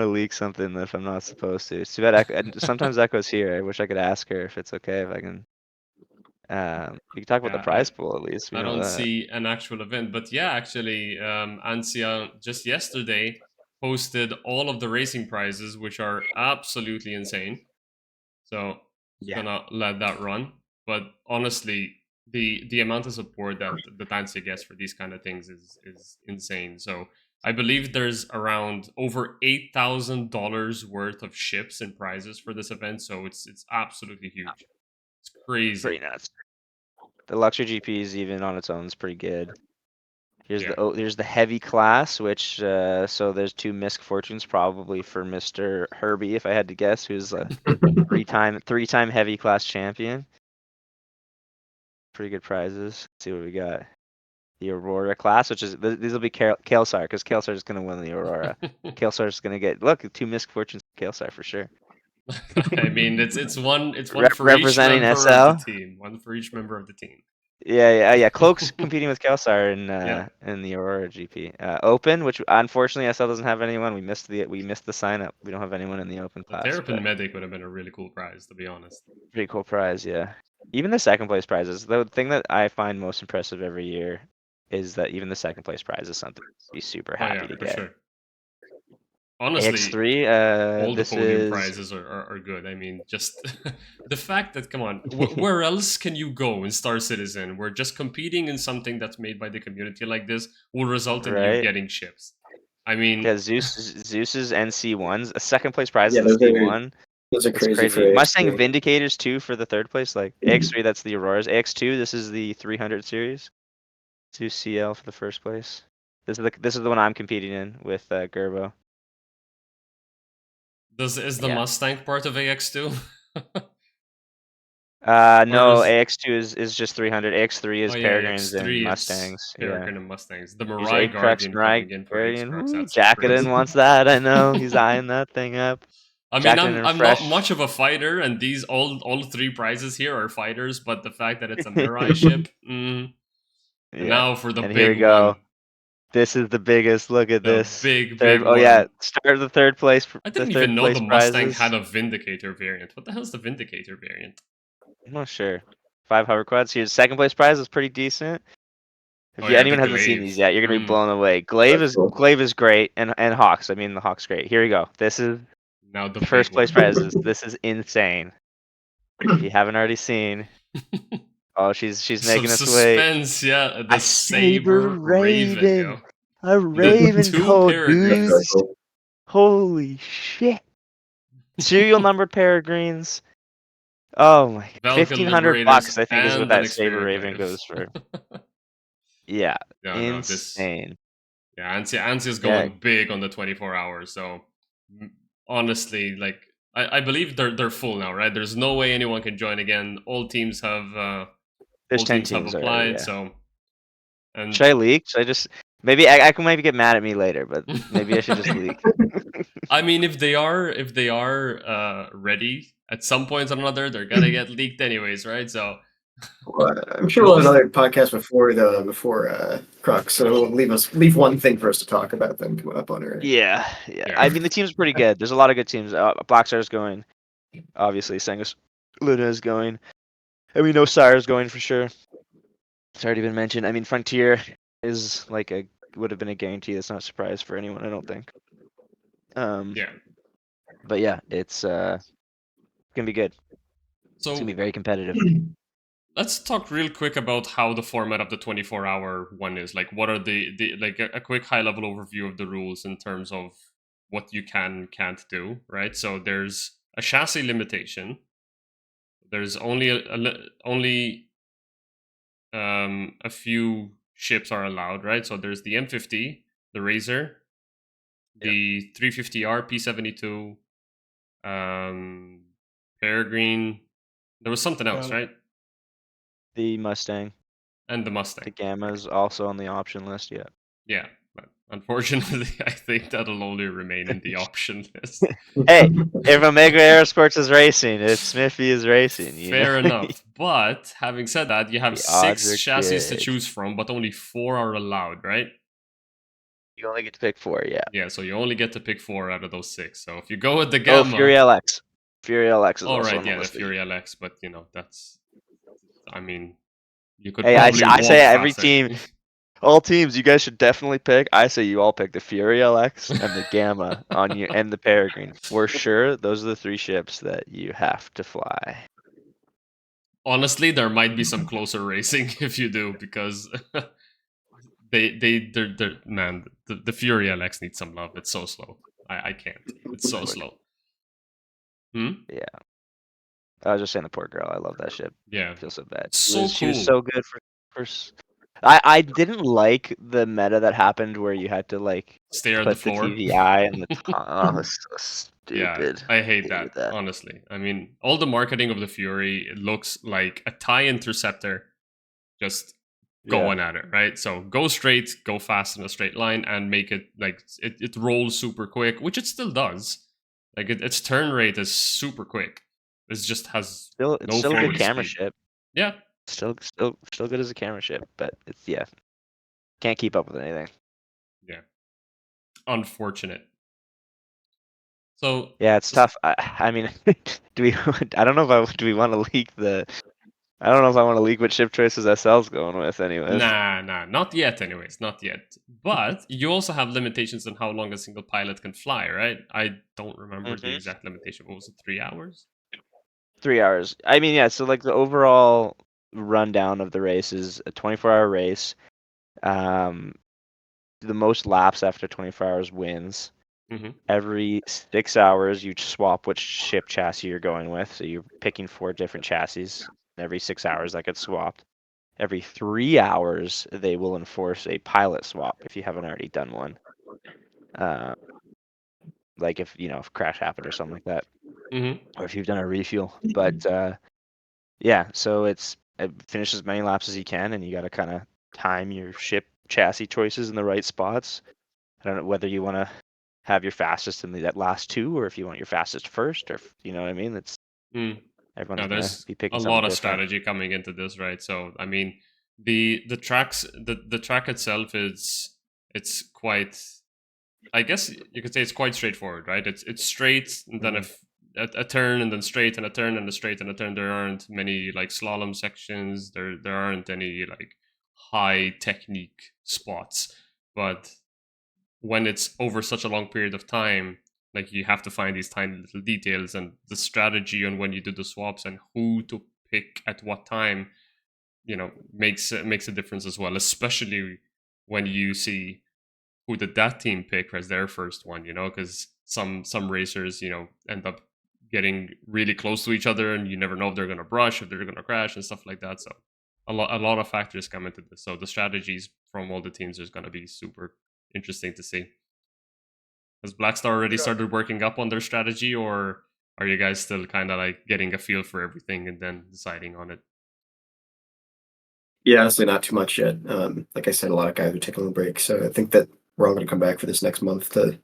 leak something if I'm not supposed to. It's too bad. Sometimes Echo's here. I wish I could ask her if it's okay if I can. We can talk about the prize pool at least. I don't see an actual event, but yeah, actually, Ansia just yesterday posted all of the racing prizes, which are absolutely insane. So gonna let that run. But honestly, the amount of support that the Dancy gets for these kind of things is insane. So I believe there's around over $8,000 worth of ships and prizes for this event. So it's absolutely huge. It's crazy. Pretty nuts. The Luxury GPs even on its own is pretty good. Here's there's the heavy class, which so there's 2 Misk Fortunes probably for Mr. Herbie, if I had to guess, who's a three-time heavy class champion. Pretty good prizes. Let's see what we got. The Aurora class, which is these will be Kaelsar, because Kaelsar is gonna win the Aurora. Kaelsar is gonna get 2 Misk Fortunes for Kaelsar for sure. I mean, it's one for Representing each member SL? of the team. One for each member of the team. Yeah. Cloak's competing with Kaelsar in the Aurora GP. Open, which unfortunately SL doesn't have anyone. We missed the sign up. We don't have anyone in the open The class. Terrapin Medic would have been a really cool prize, to be honest. Pretty cool prize, yeah. Even the second place prizes. The thing that I find most impressive every year is that even the second place prize is something to be super happy to for get. sure. Honestly, AX3, all the this podium is prizes are good. I mean, just the fact that, come on, where else can you go in Star Citizen? Where just competing in something that's made by the community like this will result in you Right. getting ships. I mean, yeah, Zeus's NC1s. A second place prize Yeah, is those are- C1. Those are It's crazy. crazy. For Mustang AX3. Vindicators too for the third place. Like AX3, that's the Auroras. AX2, this is the 300 series. Zeus CL for the first place. This is the one I'm competing in with Gerbo. is the Yeah. Mustang part of AX2? No, is- AX2 is just 300. AX3 is Oh, yeah, Peregrines AX3 and is Mustangs. Peregrine and Mustangs. The Here's Mirai Crux, Guardian Mirai coming in for Guardian. Crux. Ooh, That's Jacqueline crazy. wants that. I know. He's eyeing that thing up. I mean, Jacqueline and I'm Fresh. not much of a fighter, and these all 3 prizes here are fighters. But the fact that it's a Mirai ship, and Yeah. now for the And big here we go. one, This is the biggest. Look at the this. big Third. big Oh one. yeah, start of the third place. I didn't the third even know place the Mustang prizes. had a Vindicator variant. What the hell's the Vindicator variant? I'm not sure. 5 hover quads. Here's second place prize is pretty decent. If Oh, yeah, anyone the hasn't seen Glaive. these yet, you're gonna be blown away. Glaive That's is cool. Glaive is great, and Hawks. I mean the Hawks great. Here we go. This is Now the first big place one. prizes. This is insane. If you haven't already seen, oh she's making us wait. Suspense, yeah. The A Saber Raven, yo. A Raven 2 code, Peregrines. dudes. Holy shit. Serial numbered Peregrines. Oh my, Vulcan $1,500 Liberators I think is what and that an Saber Xperia Raven Glaive. goes for. Yeah, Yeah, no, this. insane. Yeah, Ansi is going big on the 24 hours. So honestly, like I believe they're full now, right? There's no way anyone can join again. All teams have There's all 10 teams have teams applied. already, yeah. So and Should I leak? Should I just maybe I can maybe get mad at me later, but maybe I should just leak. I mean, if they are ready at some point or another, they're gonna get leaked anyways, right? So Well, I'm sure we'll have another podcast before Crux, so we'll leave one thing for us to talk about then coming up on her. Yeah. Yeah. I mean the team's pretty good. There's a lot of good teams. Blackstar's going. Obviously, Sangus Luna is going. And we know Sire's going for sure. It's already been mentioned. I mean, Frontier is like would have been a guarantee. That's not a surprise for anyone, I don't think. yeah. But yeah, it's gonna be good. So It's gonna be very competitive. let's talk real quick about how the format of the 24-hour one is. Like, what are the like a quick high-level overview of the rules in terms of what you can't do, right? So there's a chassis limitation. There's only a few ships are allowed, right? So there's the M50, the Razor, the 350R, P72, Peregrine. There was something else, right? The Mustang, And the Mustang. the Gamma's also on the option list. Yeah. Yeah, but unfortunately, I think that'll only remain in the option list. Hey, if Omega Aerosports is racing, if Smithy is racing, you Fair know? enough. But having said that, you have The odds 6 are chassis to good. choose from, but only 4 are allowed, right? You only get to pick 4. Yeah. Yeah, so you only get to pick 4 out of those 6. So if you go with the Oh, Gamma, Fury LX. Fury LX is all also right, on the yeah, the list. Fury LX, but you know that's. I mean, you could. Hey, I probably say walk every faster. team, all teams, you guys should definitely pick. I say you all pick the Fury LX and the Gamma on you and the Peregrine for sure. Those are the 3 ships that you have to fly. honestly, there might be some closer racing if you do, because they're man, the Fury LX needs some love. It's so slow. I can't. It's so slow. Yeah. I was just saying the poor girl. I love that ship. Yeah. I feel so bad. So She was cool. so good for. I didn't like the meta that happened where you had to like Stare at the put the floor. TVI and the oh, it's so stupid. Yeah, I hate Hated that, honestly. I mean, all the marketing of the Fury, it looks like a TIE interceptor just going at it, right? So go straight, go fast in a straight line, and make it like it rolls super quick, which it still does. Like its turn rate is super quick. It just has It's no still a good forward camera speed. ship. Yeah, Still good as a camera ship, but it's can't keep up with anything. yeah. Unfortunate. So Yeah, it's tough. I mean, do we? I don't know if do we want to leak the. I don't know if I want to leak what ship choices SL's going with, anyways. Nah, not yet. Anyways, not yet. But you also have limitations on how long a single pilot can fly, right? I don't remember the exact limitation. What was it? 3 hours? 3 hours. I mean, yeah. So like the overall rundown of the race is a 24-hour race. The most laps after 24 hours wins. Mm-hmm. Every 6 hours, you swap which ship chassis you're going with. So you're picking 4 different chassis. Every 6 hours, that gets swapped. Every 3 hours, they will enforce a pilot swap if you haven't already done one. Like if if crash happened or something like that, or if you've done a refuel. But yeah, so it finishes as many laps as you can, and you got to kind of time your ship chassis choices in the right spots. I don't know whether you want to have your fastest in that last 2, or if you want your fastest first, or you know what I mean. It's everyone's Now, gonna there's be picking a something lot of different. strategy coming into this, right? So, I mean, the tracks, the track itself it's quite. I guess you could say it's quite straightforward, right? It's straight, and then a turn, and then straight, and a turn, and a straight, and a turn. There aren't many like slalom sections. There aren't any like high technique spots. But when it's over such a long period of time, like you have to find these tiny little details, and the strategy on when you do the swaps and who to pick at what time, makes a difference as well, especially when you see who did that team pick as their first one, because some racers, end up getting really close to each other, and you never know if they're going to brush, if they're going to crash, and stuff like that. So a lot of factors come into this. So the strategies from all the teams is going to be super interesting to see. Has Blackstar already started working up on their strategy, or are you guys still kind of like getting a feel for everything and then deciding on it? Yeah, honestly, not too much yet. Like I said, a lot of guys are taking a break, so I think that we're all going to come back for this next month to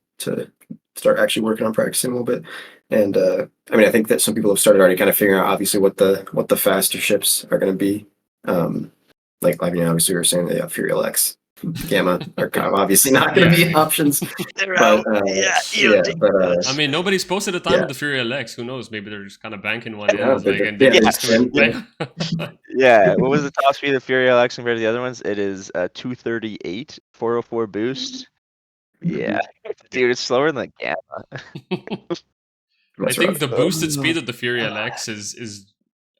start actually working on practicing a little bit. And I mean, I think that some people have started already kind of figuring out, obviously, what the faster ships are going to be. Like I mean, obviously, we were saying the Fury LX, Gamma are kind of obviously not going to be options. They're But out. I mean, nobody's posted a time yeah. with the Fury LX. Who knows? Maybe they're just kind of banking one in, Yeah, like, and yeah, they're yeah, just coming. Yeah, what was the top speed of Fury LX compared to the other ones? It is 238, 404 boost. Yeah, dude, it's slower than the Gamma. I think the boosted speed of the Fury LX is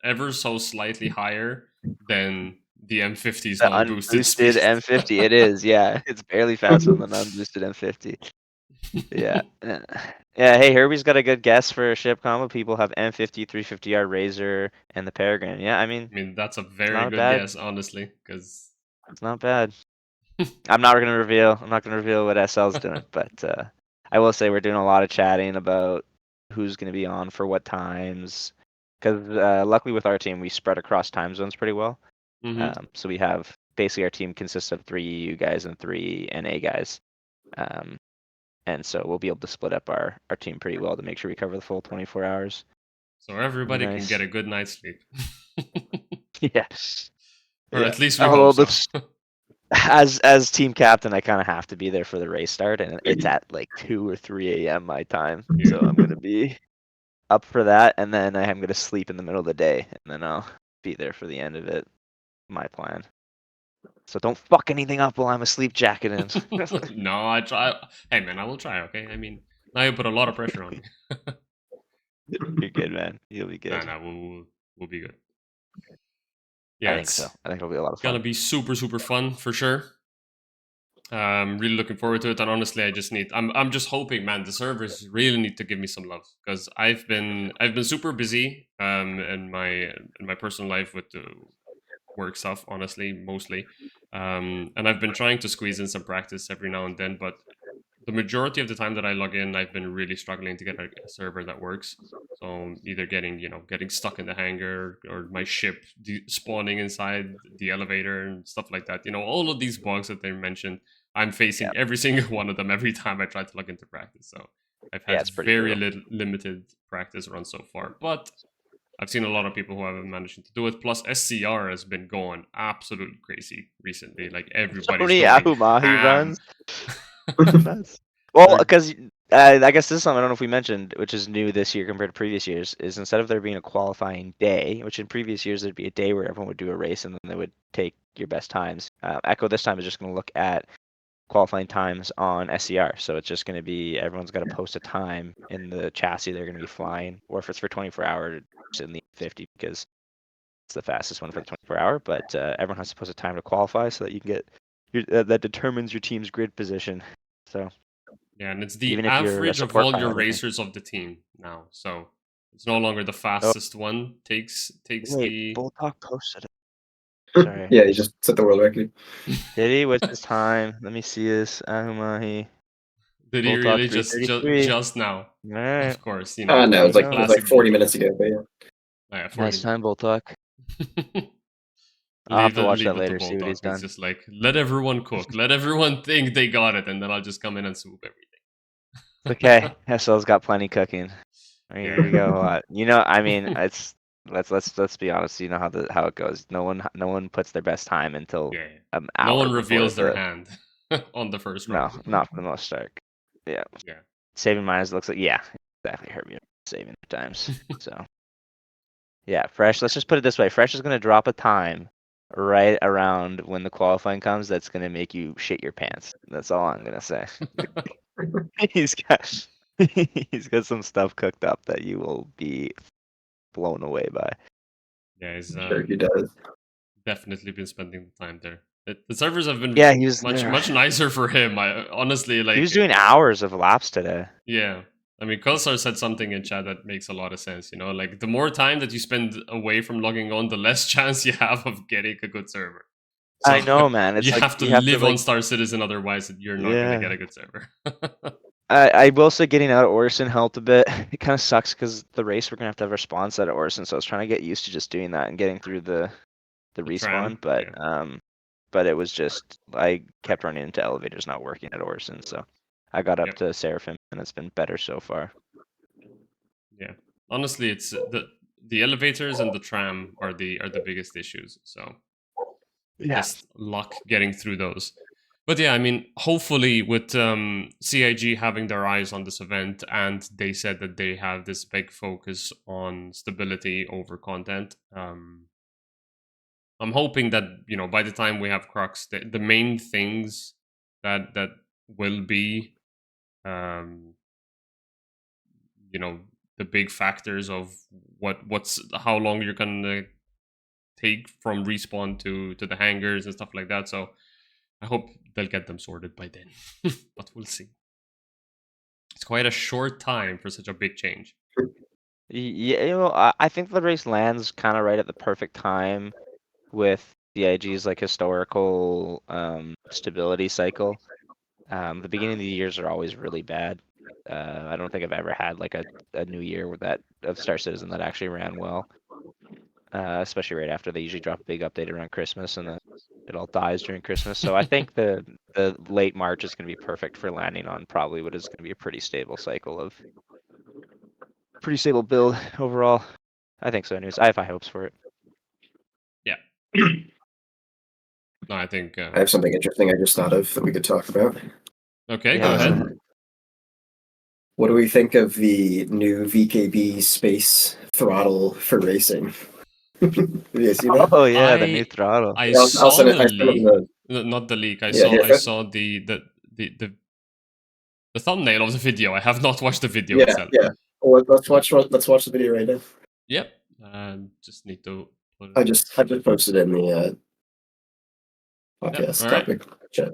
ever so slightly higher than the M50's The non-boosted speed. unboosted M50, it is. Yeah, it's barely faster than the unboosted M50. Yeah. Yeah, hey, Herbie's got a good guess for a ship combo. People have M50, 350R Razor, and the Peregrine. Yeah, I mean, That's a very not good bad. guess, honestly, because It's not bad. I'm not gonna reveal what SL's doing, but I will say we're doing a lot of chatting about who's gonna be on for what times. Because luckily with our team, we spread across time zones pretty well. So we have basically our team consists of 3 EU guys and 3 NA guys. And so we'll be able to split up our team pretty well to make sure we cover the full 24 hours. so everybody can Nice. get a good night's sleep. Yeah. Or Yeah. at least we hope so. As team captain, I kind of have to be there for the race start, and it's at like 2 or 3 a.m. my time. So I'm gonna be up for that, and then I'm gonna sleep in the middle of the day, and then I'll be there for the end of it. My plan. So don't fuck anything up while I'm asleep jacketing. No, I try. Hey man, I will try. Okay, I mean, now you put a lot of pressure on me. You're good, man. You'll be good. Nah, we'll be good. Yeah, I think so. I think it'll be a lot of gonna fun. be super fun for sure. Really looking forward to it, and honestly, I'm just hoping, man, the servers really need to give me some love because I've been super busy in my personal life with the work stuff, honestly, mostly, and I've been trying to squeeze in some practice every now and then, but the majority of the time that I log in, I've been really struggling to get a server that works. So either getting stuck in the hangar or my ship spawning inside the elevator and stuff like that. All of these bugs that they mentioned, I'm facing every single one of them every time I try to log into practice. So I've had It's pretty very brutal. limited practice runs so far, but I've seen a lot of people who haven't managed to do it. Plus, SCR has been going absolutely crazy recently. Like So everybody's many going Ahumahi ham. runs. Nuts. Well, They're- because I guess this is something I don't know if we mentioned, which is new this year compared to previous years, is instead of there being a qualifying day, which in previous years there'd be a day where everyone would do a race and then they would take your best times. Echo this time is just going to look at qualifying times on SCR. So it's just going to be everyone's got to post a time in the chassis they're going to be flying, or if it's for 24 hours, it's in the 50 because it's the fastest one for the 24 hour. But everyone has to post a time to qualify so that you can get that determines your team's grid position. So Yeah, and it's the even if you're a average of support all your pilot, I think. racers of the team now. So it's no longer the fastest one takes Wait, the. Bulldog posted it. Sorry. Yeah, he just set the world record. Did he? What's his time? Let me see this. Ahumahi. Did he Bulldog really just 333. just now? All right. Of course, No, There it's you like go. like classic 40 Bulldog. minutes ago. But yeah. Oh, yeah, 40 Nice time, Bulldog. I'll have leave to it, watch leave that it to later, see what Bulldog. he's He's done. just like, let everyone cook, let everyone think they got it, and then I'll just come in and swoop everything. Okay, SL's got plenty cooking. There Yeah. you go. I mean, it's let's be honest. You know how it goes. No one puts their best time until Yeah. an No hour one before reveals their the. hand on the first No, run. not for the most part. Yeah. Yeah. Saving mines looks like exactly. Heard me saving times. So yeah, Fresh. Let's just put it this way: Fresh is gonna drop a time right around when the qualifying comes. That's gonna make you shit your pants. That's all I'm gonna say. he's got he's got some stuff cooked up that you will be blown away by. Yeah, he's Sure, he does. definitely been spending the time there. The servers have been Yeah, he was much there. much nicer for him. I honestly He like. was doing hours of laps today. Yeah. I mean, Kosar said something in chat that makes a lot of sense. Like the more time that you spend away from logging on, the less chance you have of getting a good server. So I know, man. It's you like have to you have to live on like Star Citizen, otherwise you're not going to get yeah. a good server. I will say getting out of Orison helped a bit. It kind of sucks because the race we're gonna have to have our spawn set at Orison, so I was trying to get used to just doing that and getting through the The respawn, tram, but it was just I kept running into elevators not working at Orison, so I got up Yep. to Seraphim and it's been better so far. Yeah. Honestly, it's the elevators and the tram are the biggest issues. So just luck getting through those. But yeah, I mean, hopefully with CIG having their eyes on this event, and they said that they have this big focus on stability over content. I'm hoping that by the time we have Crux, the main things that will be, um, the big factors of how long you're gonna take from respawn to the hangars and stuff like that. So I hope they'll get them sorted by then, but we'll see. It's quite a short time for such a big change. Yeah, I think the race lands kind of right at the perfect time with CIG's like historical stability cycle. The beginning of the years are always really bad. I don't think I've ever had like a new year with that of Star Citizen that actually ran well. Especially right after they usually drop a big update around Christmas and then it all dies during Christmas. So I think the late March is going to be perfect for landing on probably what is going to be a pretty stable cycle of pretty stable build overall. I think so. Anyways, I have high hopes for it. Yeah. No, I think. I have something interesting I just thought of that we could talk about. Okay, go ahead. What do we think of the new VKB space throttle for racing? Have you seen that? Oh yeah, the new throttle. I I'll saw send it- the I sent it leak. in Not the leak. I Yeah, saw. here, I saw the thumbnail of the video. I have not watched the video Yeah, itself. yeah. Well, let's watch the video right now. Yep. Just need to I just posted in the podcast all right. topic chat.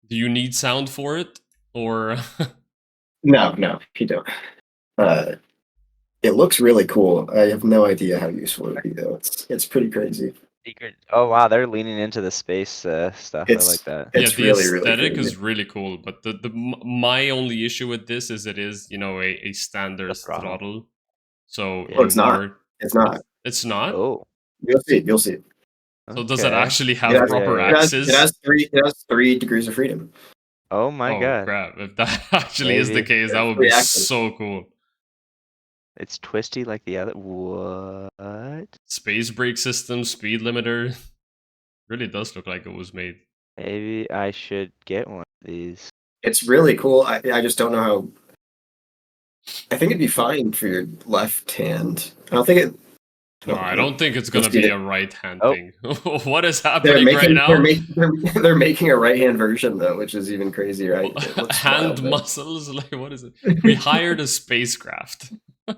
Do you need sound for it, or No, you don't. It looks really cool. I have no idea how useful it would be though. It's pretty crazy. Secret. Oh wow, they're leaning into the space stuff. I like that. yeah, It's the really aesthetic crazy. is really cool. But my only issue with this is it is a standard The throttle. throttle. So Oh, it's not. It's not. It's not. Oh. You'll see. So does it okay. actually have It has- proper yeah. axes? It has 3 degrees of freedom. Oh my oh god. crap! If that actually is the Maybe. case, that would Three be axes. so cool. It's twisty like the other. What? Space brake system, speed limiter. Really does look like it was made. Maybe I should get one of these. It's really cool. I just don't know how. I think it'd be fine for your left hand. I don't think it. No, I don't think it's gonna Let's get be it. a right hand Oh. thing. What is They're happening right making now? they're making a right hand version though, which is even crazier. It looks Hand wild, man. muscles? Like what is it? We hired a spacecraft. Yeah,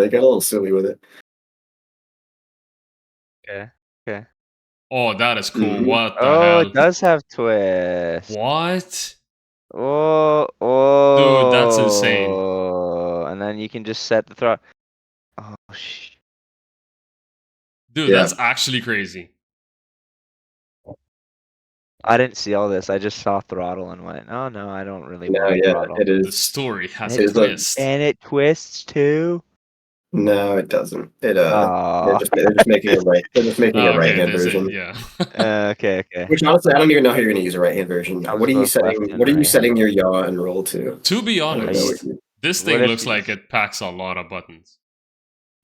they got a little silly with it. Okay. Oh, that is cool. Mhm. What the Oh, hell? it does have twist. What? Oh. Dude, that's insane. And then you can just set the throttle. Oh sh. Dude, Yeah. that's actually crazy. I didn't see all this. I just saw throttle and went, oh no, I don't really No, want yeah, throttle. it The is. story has It a is a- twist. And it twists too. No, it doesn't. It Aw. they're just making a right. They're just making Oh, a right hand there's version. it. Yeah. Okay. Which honestly, I don't even know how you're going to use a right hand version. How's What are you both left setting? and What are you right setting your yaw and roll to? To be I don't know honest, what you- this What thing if looks you- like it packs a lot of buttons.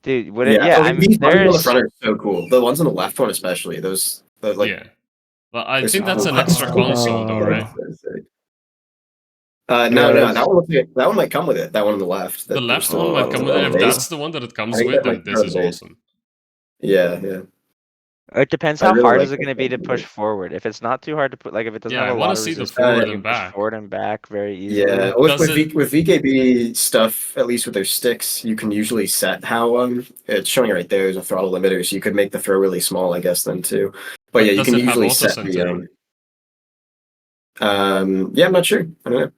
Dude, what it, yeah, I mean, these buttons on the there's front are so cool. The ones on the left one, especially those. Like, yeah. But I there's think some that's cool an extra buttons. console, though, right? No, Yes. that one might come with it. That one on the left. The left one might come with it. If that's the one that it comes think with, that then might this be is base. awesome. Yeah. It depends I how really hard like is it that going to be to thing. push forward. If it's not too hard to put, like if it doesn't Yeah, I have a want lot to of see the resistance, forward you and can push back. forward and back very easily. Yeah, with Does it- VKB stuff, at least with their sticks, you can usually set how it's showing right there. There's a throttle limiter, so you could make the throw really small, I guess, then too. But yeah, you Does can it have usually auto set the centering? yeah, I'm not sure. I don't know.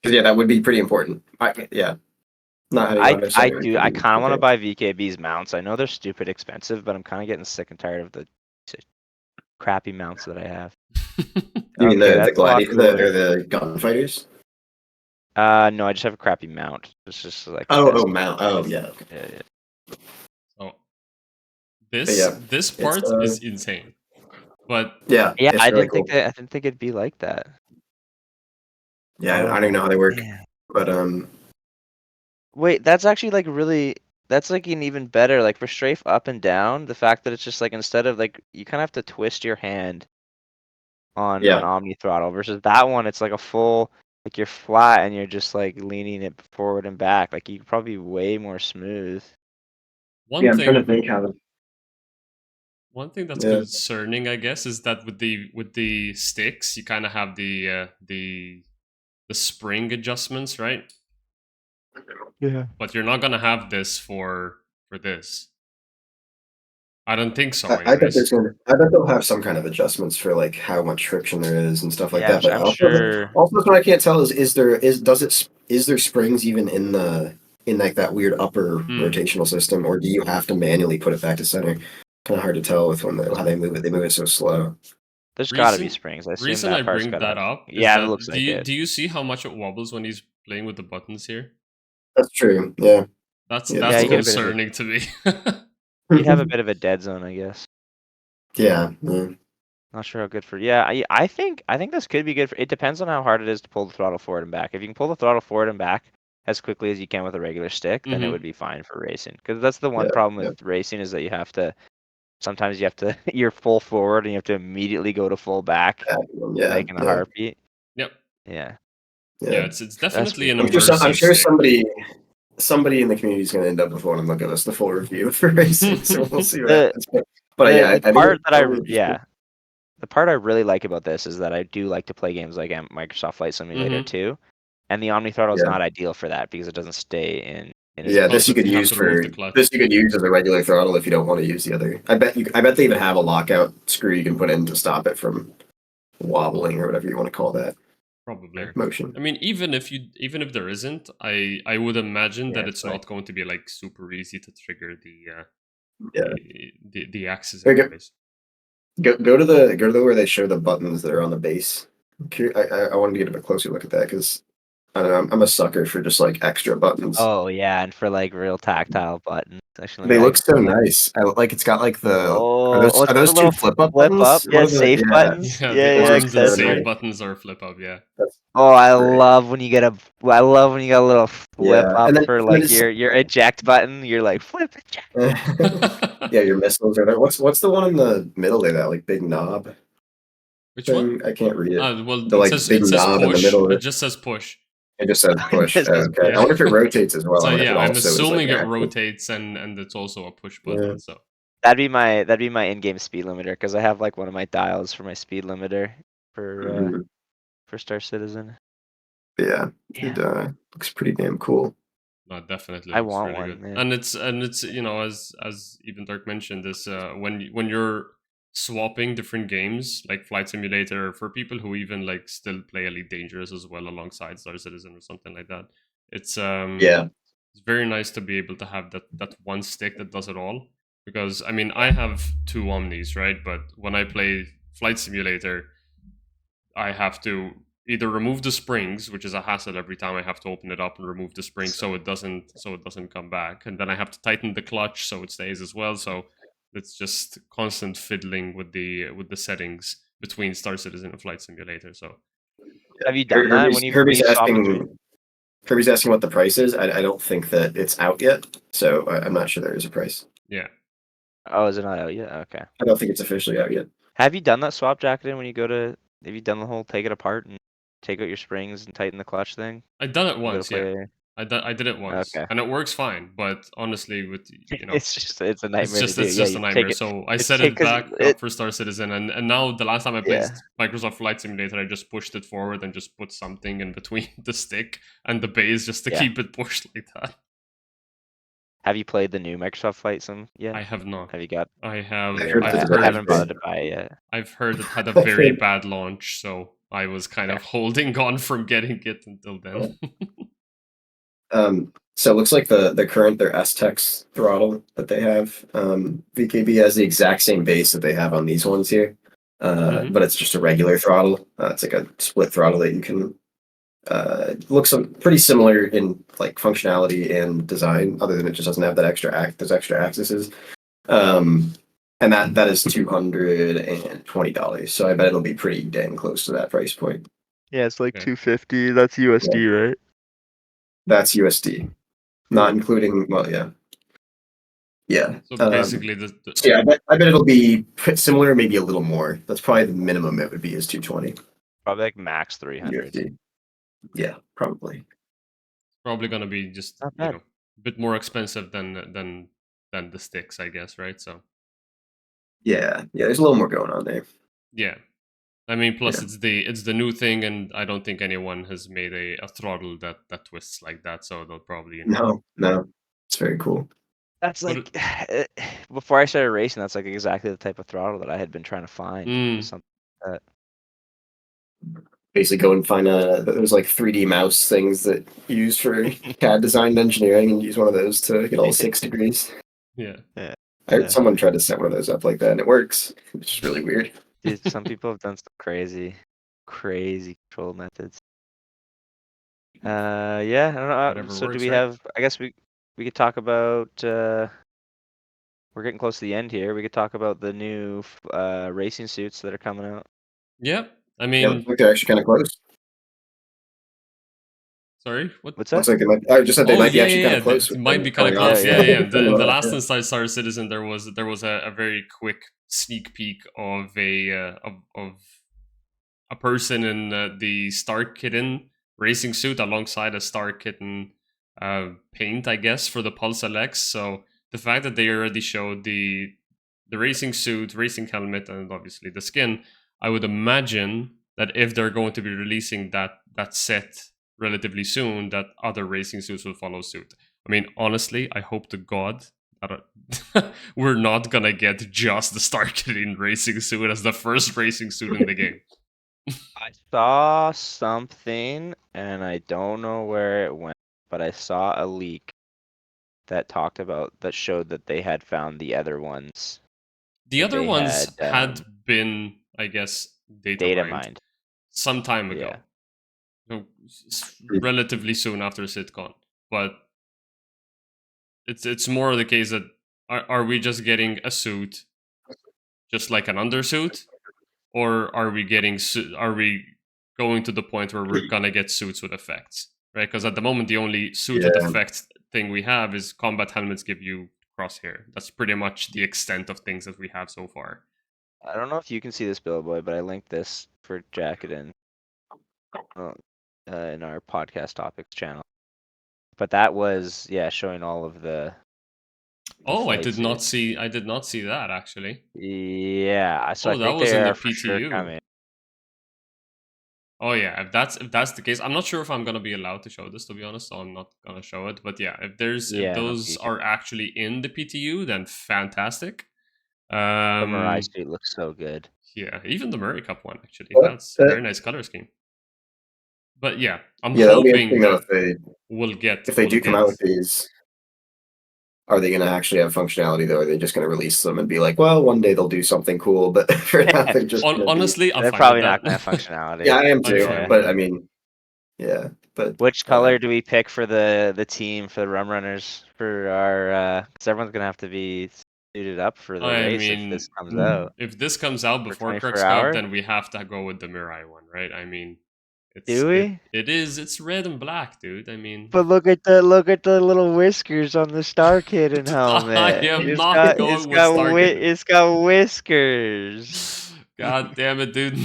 Because yeah, that would be pretty important. Yeah, not having auto I centering do. would I be kind of want to okay. buy VKB's mounts. I know they're stupid expensive, but I'm kind of getting sick and tired of the crappy mounts that I have. You mean Okay, the that's a lot cooler. or the gunfighters? No, I just have a crappy mount. It's just like Mount. Oh yeah. yeah. Oh, yeah, this part is insane. But Yeah. Yeah, it's I really didn't think cool. that. I didn't think it'd be like that. Yeah, I don't even know how they work, Man. but Wait, that's actually like really. That's like an even better. Like for strafe up and down, the fact that it's just like instead of like you kind of have to twist your hand on Yeah. an Omni throttle versus that one, it's like a full. Like you're flat and you're just like leaning it forward and back. Like you could probably be way more smooth. one I'm thing trying to think how. One thing that's Yeah. concerning, I guess, is that with the sticks, you kind of have the spring adjustments, right? Yeah. But you're not gonna have this for this. I don't think so. I bet anyways. I bet they'll have some kind of adjustments for like how much friction there is and stuff like Yeah, that. But I'm also, sure. also what I can't tell is there springs even in like that weird upper rotational system, or do you have to manually put it back to center? Kind of hard to tell with how they move it. They move it so slow. There's got to be Reason- springs. I assume Reason that I part's bring gotta that have- up, is Yeah, that, it looks like it. do you see how much it wobbles when he's playing with the buttons here? That's true. Yeah. That's Yeah, that's you get a bit of concerning to me. You have a bit of a dead zone, I guess. Yeah. Not sure how good for. Yeah, I think this could be good for. It depends on how hard it is to pull the throttle forward and back. If you can pull the throttle forward and back as quickly as you can with a regular stick, then it Mhm. would be fine for racing. Because that's the one Yeah, problem with racing is that you have to. Sometimes you have to. You're full forward and you have to immediately go to full back, Yeah. like in a heartbeat. Yep. Yeah. Yeah, it's definitely an I'm sure, immersive stick. somebody in the community is going to end up with one and they'll give us the full review for racing. So we'll see what happens. But yeah, the part that yeah. the part I really like about this is that I do like to play games like Microsoft Flight Simulator 2, and the Omni throttle is Yeah. not ideal for that because it doesn't stay in in his Yeah, game. this you could You have use to remove for the clutch. this you could use as a regular throttle if you don't want to use the other. I bet they even have a lockout screw you can put in to stop it from wobbling or whatever you want to call that Probably. motion. I mean, even if there isn't, I would imagine that Yeah, it's like- not going to be like super easy to trigger Yeah. the axis Okay. anyways. Go to the where they show the buttons that are on the base. I wanted to get a bit closer look at that because I don't know, I'm a sucker for just like extra buttons. Oh yeah, and for like real tactile buttons. Actually, They let me look so nice. I like it's got like the Oh, are it's those the little two flip up flip buttons? up, What yeah, are the- safe buttons. Yeah, Yeah, the yeah, arms and so save nice. buttons are flip up. Yeah. Oh, I Great. love when you get I love when you got a little flip Yeah, up and then- for and like then your eject button. You're like flip eject. Yeah, your missiles are there. What's the one in the middle there? That like big knob Which one? thing? I can't read it. Well, The, like, big it says knob in the push. middle of It it. just says push. It just says push. It says Okay. push. I wonder if it rotates as well. So and if yeah, it I'm also is, like, assuming it active. rotates and it's also a push button. Yeah. So That'd be my in-game speed limiter because I have like one of my dials for my speed limiter Mhm. for Star Citizen. Yeah, Yeah. it looks pretty damn cool. no, definitely I looks want really one, good. man. And it's you know as even Dirk mentioned this when you're swapping different games like Flight Simulator for people who even like still play Elite Dangerous as well alongside Star Citizen or something like that. It's Yeah. it's very nice to be able to have that one stick that does it all. Because I mean I have two Omnis, right? But when I play Flight Simulator, I have to either remove the springs, which is a hassle every time I have to open it up and remove the spring so it doesn't come back, and then I have to tighten the clutch so it stays as well. So it's just constant fiddling with the settings between Star Citizen and Flight Simulator. So Have you done that when you swap between? Kirby's asking what the price is. I don't think that it's out yet, so I'm not sure there is a price. yeah, Oh, is it not out yet? Okay. I don't think it's officially out yet. Have you done that swap jacket when you go to? Have you done the whole take it apart and take out your springs and tighten the clutch thing? I've done it You go to once. Yeah, play- I did it once, Okay. and it works fine. But honestly, with it's a nightmare. it's just to do. it's Yeah, just a you nightmare. take it- So I it's set take- it 'cause back it- up for Star Citizen, and now the last time I played Yeah. Microsoft Flight Simulator, I just pushed it forward and just put something in between the stick and the base just to Yeah. keep it pushed like that. Have you played the new Microsoft Flight Sim yet? I have not. Have you got? I have. I heard I, it's I've very I haven't good. bothered to buy it yet. I've heard it had a I've very heard- bad launch, so I was kind of holding on from getting it until then. So it looks like the current their S-Tex throttle that they have. VKB has the exact same base that they have on these ones here, Mhm. but it's just a regular throttle. It's like a split throttle that you can. Looks pretty similar in like functionality and design, other than it just doesn't have that those extra axes. And that is $220. So I bet it'll be pretty dang close to that price point. Yeah, it's like Okay. 250. That's USD, right? That's USD, not including yeah. So basically, the So yeah, I bet it'll be similar, maybe a little more. That's probably the minimum it would be is 220 Probably like max 300. USD. Yeah, probably. probably gonna be just Not you bad. know a bit more expensive than the sticks, I guess, right? So Yeah, there's a little more going on there. yeah, I mean, plus Yeah. it's the new thing, and I don't think anyone has made a throttle that twists like that. So they'll probably No, it's very cool. That's But like before I started racing. That's like exactly the type of throttle that I had been trying to find. Mm. Was something like that. Basically, go and find there's like 3D mouse things that you use for CAD design and engineering, and use one of those to get all 6 degrees. yeah. I heard someone tried to set one of those up like that, and it works. It's just really weird. Dude, some people have done some crazy control methods. Yeah, I don't know. Whatever So do works, we right? have? I guess we could talk about. We're getting close to the end here. We could talk about the new racing suits that are coming out. Yeah, I Yeah, mean, looks like they're actually kind of close. sorry, what? What's Looks that? like they might. I just said they might be actually kind of close. It with might them be kind of coming close. off. Yeah, yeah. Yeah. The last inside Star Citizen, there was a very quick sneak peek of a person in the Star Kitten racing suit alongside a Star Kitten paint, I guess, for the Pulse LX. So the fact that they already showed the racing suit, racing helmet, and obviously the skin, I would imagine that if they're going to be releasing that set relatively soon, that other racing suits will follow suit. I mean, honestly, I hope to God that we're not gonna get just the Starkidin racing suit as the first racing suit in the game. I saw something, and I don't know where it went, but I saw a leak that showed that they had found the other ones. The That other they ones had, had been, I guess, data mined mined. some time ago. Yeah. You know, relatively soon after SitCon. But it's more the case that are we just getting a suit just like an undersuit? Or are we going to the point where we're gonna get suits with effects? Right? Because at the moment the only suit with Yeah. effects thing we have is combat helmets give you crosshair. That's pretty much the extent of things that we have so far. I don't know if you can see this, Billboy, but I linked this for Jacket in our podcast topics channel. But that was showing all of the Oh, I flight did not suits. see that actually. Yeah, so Oh, I that think was they in the are for sure PTU. coming. Oh yeah, if that's the case, I'm not sure if I'm gonna be allowed to show this, to be honest, so I'm not gonna show it. But yeah, if those You can. are actually in the PTU, then fantastic. The Mirai suit looks so good. Yeah, even the Murray Cup one actually. Well, That's a very nice color scheme. But yeah, I'm that'll be hoping interesting though that we'll if they do come out with these. Are they going to actually have functionality though? Or are they just going to release them and be like, well, one day they'll do something cool, but for now they're just gonna honestly, I'm They're fine probably with not that. gonna have functionality. Yeah, I am I'm too. fine with But that. I mean, yeah. But Which color do we pick for the team for the Rum Runners for our? Because everyone's gonna have to be suited up for the I race if mean, this comes out if this comes out for before 24 Crux Cup, hour. then we have to go with the Mirai one, right? I mean, Do we? it's red and black, dude. I mean, But look at the little whiskers on the Starkidden I helmet. am not going with Starkidden. It's got whiskers. God damn it, dude.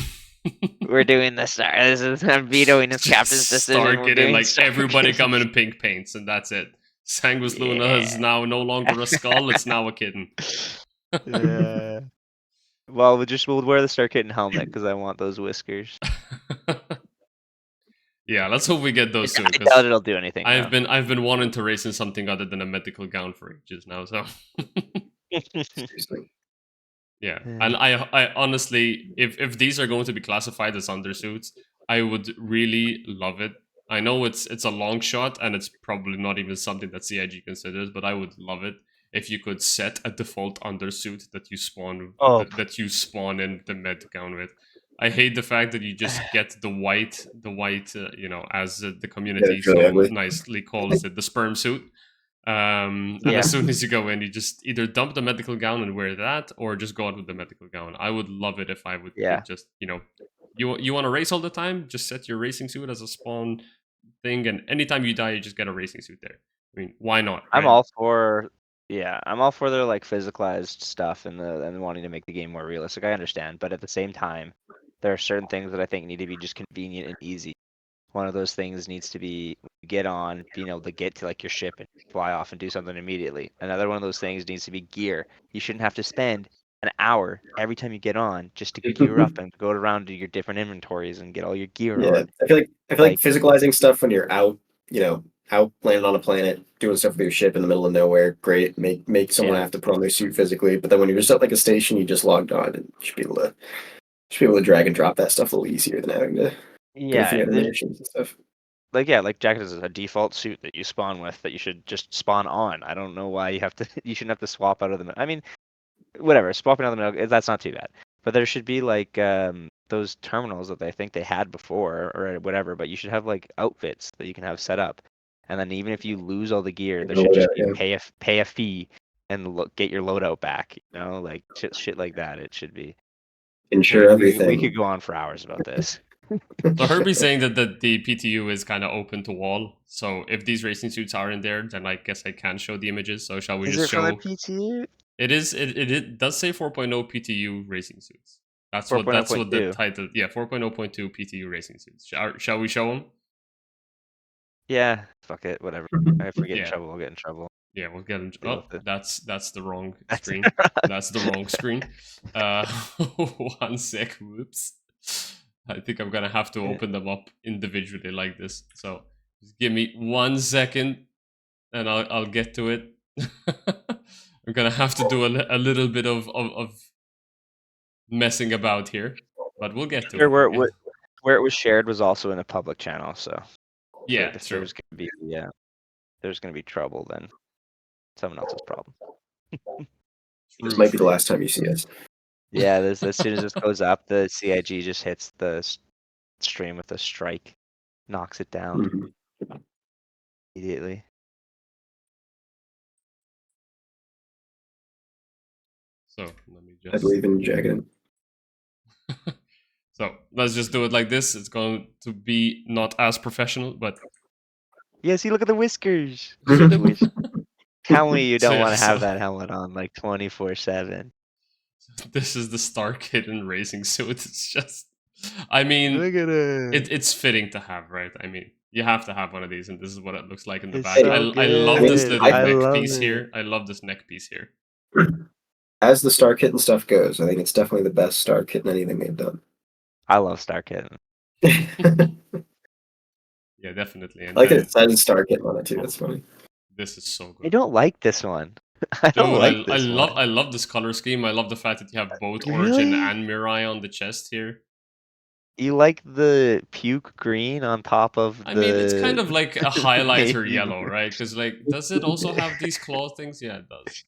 We're doing the star. This is I'm vetoing this captain's decision. We're Starkidden, doing like everybody Starkidden. coming in pink paints, and that's it. Sanguis Luna Yeah. is now no longer a skull; it's now a kitten. Yeah. Well, we'll wear the Starkidden helmet because I want those whiskers. Yeah, let's hope we get those soon. I doubt it'll do anything. I've been wanting to race in something other than a medical gown for ages now. So seriously. yeah, and I honestly, if these are going to be classified as undersuits, I would really love it. I know it's a long shot, and it's probably not even something that CIG considers, but I would love it if you could set a default undersuit that you spawn in the med gown with. I hate the fact that you just get the white, as the community it's really ugly. nicely calls it, the sperm suit. And as soon as you go in, you just either dump the medical gown and wear that, or just go out with the medical gown. I would love it if I would could just, you want to race all the time, just set your racing suit as a spawn thing, and anytime you die, you just get a racing suit there. I mean, why not? I'm all for their like physicalized stuff and wanting to make the game more realistic. I understand, but at the same time, there are certain things that I think need to be just convenient and easy. One of those things needs to be get on, being able to get to like your ship and fly off and do something immediately. Another one of those things needs to be gear. You shouldn't have to spend an hour every time you get on just to gear up and go around to your different inventories and get all your gear on. I feel like physicalizing stuff when you're out, out landing on a planet, doing stuff with your ship in the middle of nowhere, great. Make someone have to put on their suit physically. But then when you're just at like a station, you just logged on, and you should be able to drag and drop that stuff a little easier than having to go through animations and stuff. Like Jacket is a default suit that you spawn with that you should just spawn on. I don't know why you shouldn't have to swap out of the. I mean, whatever, swapping out of the middle, that's not too bad. But there should be like those terminals that I think they had before or whatever. But you should have like outfits that you can have set up, and then even if you lose all the gear, there should just be pay a fee and get your loadout back. Like shit like that. It should be. Ensure everything. We could go on for hours about this. So Herbie's saying that the PTU is kind of open to all. So if these racing suits are in there, then I guess I can show the images. So shall we just show? Is it from the PTU? It is. It does say 4.0 PTU racing suits. That's what the title. Yeah, 4.0.2 PTU racing suits. Shall we show them? Yeah. Fuck it. Whatever. If we get in trouble, we'll get in trouble. Yeah, we'll get in. Oh, that's the wrong screen. That's the wrong screen. 1 sec. Whoops. I think I'm gonna have to open them up individually like this. So just give me 1 second. and I'll get to it. I'm gonna have to do a little bit of messing about here, but we'll get to Sure, it. where it was shared was also in a public channel, so Yeah, if true. there's gonna be there's gonna be trouble, then someone else's problem. This True, might be the true. last time you see us. Yeah, as soon as this goes up, the CIG just hits the stream with a strike, knocks it down Mhm. immediately. So let me I just. believe in Jagged. So let's just do it like this. It's going to be not as professional, but Yeah, see, look at the whiskers. Look at the whiskers. Tell me you So, don't yeah, want to have so- that helmet on like 24/7. this is the Stark Hidden racing suit. It's just, I mean, Look at it. it's fitting to have, right? I mean, you have to have one of these, and this is what it looks like in the It's back. so I love this good. little I neck love piece it. here. I love this neck piece here. As the Star Kitten stuff goes, I think it's definitely the best Star Kitten anything they've done. I love Stark Kitten. Yeah, definitely. I And like that then it says Star Kitten on it too. That's funny. this is so I good. don't like this one. I don't Dude, like I this love one. I love this color scheme. I love the fact that you have both Really? Origin and Mirai on the chest here. You like the puke green on top of I mean, it's kind the of like a highlighter navy yellow, blue. right? Because like, does it also have these claw things? Yeah, it does.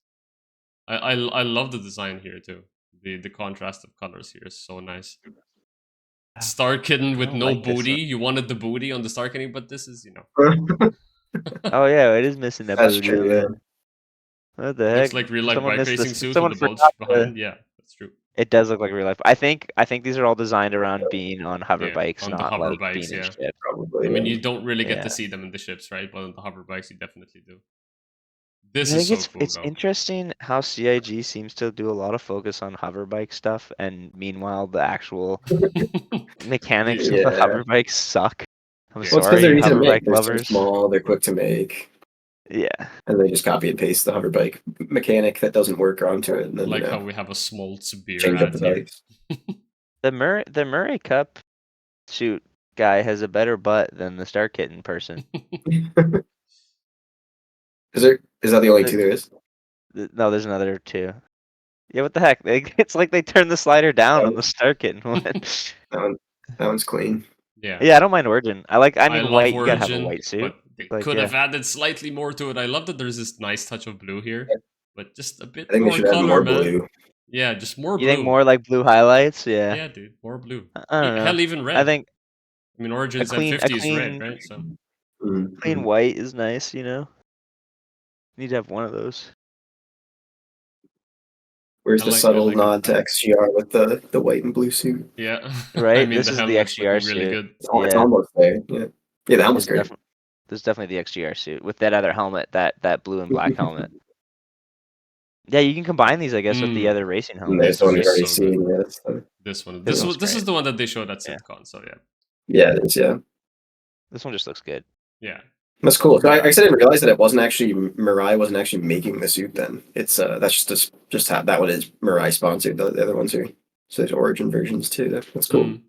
I love the design here too. The contrast of colors here is so nice. Star Kitten I with don't no like this booty. one. You wanted the booty on the Star Kitten, but this is, you know, Oh yeah, it is missing that That's booty. true. Yeah. Yeah. What the looks heck? like real life Someone bike missed racing this. suit with Someone the bulge forgot the. behind. Yeah, that's true. It does look like real life. I think these are all designed around being on hover Yeah, bikes, on the not hover like bikes. being in Yeah, ships. Probably. I mean, Yeah. you don't really get Yeah. to see them in the ships, right? But on the hover bikes, you definitely do. I This is think so cool, it's though. interesting how CIG seems to do a lot of focus on hover bike stuff, and meanwhile the actual mechanics of the Yeah. hover bikes suck. I'm Yeah. Well, it's because they're sorry, easy to hover make. bike They're so lovers. small. They're quick to make, Yeah, and they just copy and paste the hover bike mechanic that doesn't work onto it, and I then like how we have a small beer change up ad the here. bikes. the Murray Cup suit guy has a better butt than the Star Kitten person. Is that the only two there is? No, there's another two. Yeah, what the heck? It's like they turned the slider down on the Star Kitten one. That one's clean. Yeah. Yeah, I don't mind Origin. I mean, love white. You gotta have a Origin, white suit. but they Like, could yeah. have added slightly more to it. I love that there's this nice touch of blue here, but just a bit I think they more should add color, more man. blue. Yeah, just more You blue. think more like blue highlights? Yeah. Yeah, dude, more blue. I don't know. Hell, even red. I think I mean, Origins clean- M50 a is red, clean- right? So Mhm. clean white is nice. You know. Need to have one of those. Where's I the like- I subtle like nod that. to XGR with the white and blue suit? yeah, Right. I mean, This the is the helmet's XGR looking really suit. good. It's Yeah. almost there. Yeah, yeah, the helmet's great. There's definitely the XGR suit with that other helmet, that blue and black helmet. Yeah, you can combine these, I guess, with the Mm. other racing And helmets. there's the one This you've is already so good. seen. Yeah, that's This one. This This one's is great. the one that they showed at Yeah. SimCon. So yeah, yeah, it is. Yeah, This one just looks good. yeah. that's cool. So I didn't realize that it wasn't actually Mirai wasn't actually making the suit. Then it's that's just how that one is Mirai sponsored. The other ones are so there's Origin versions too. That's cool. Mm.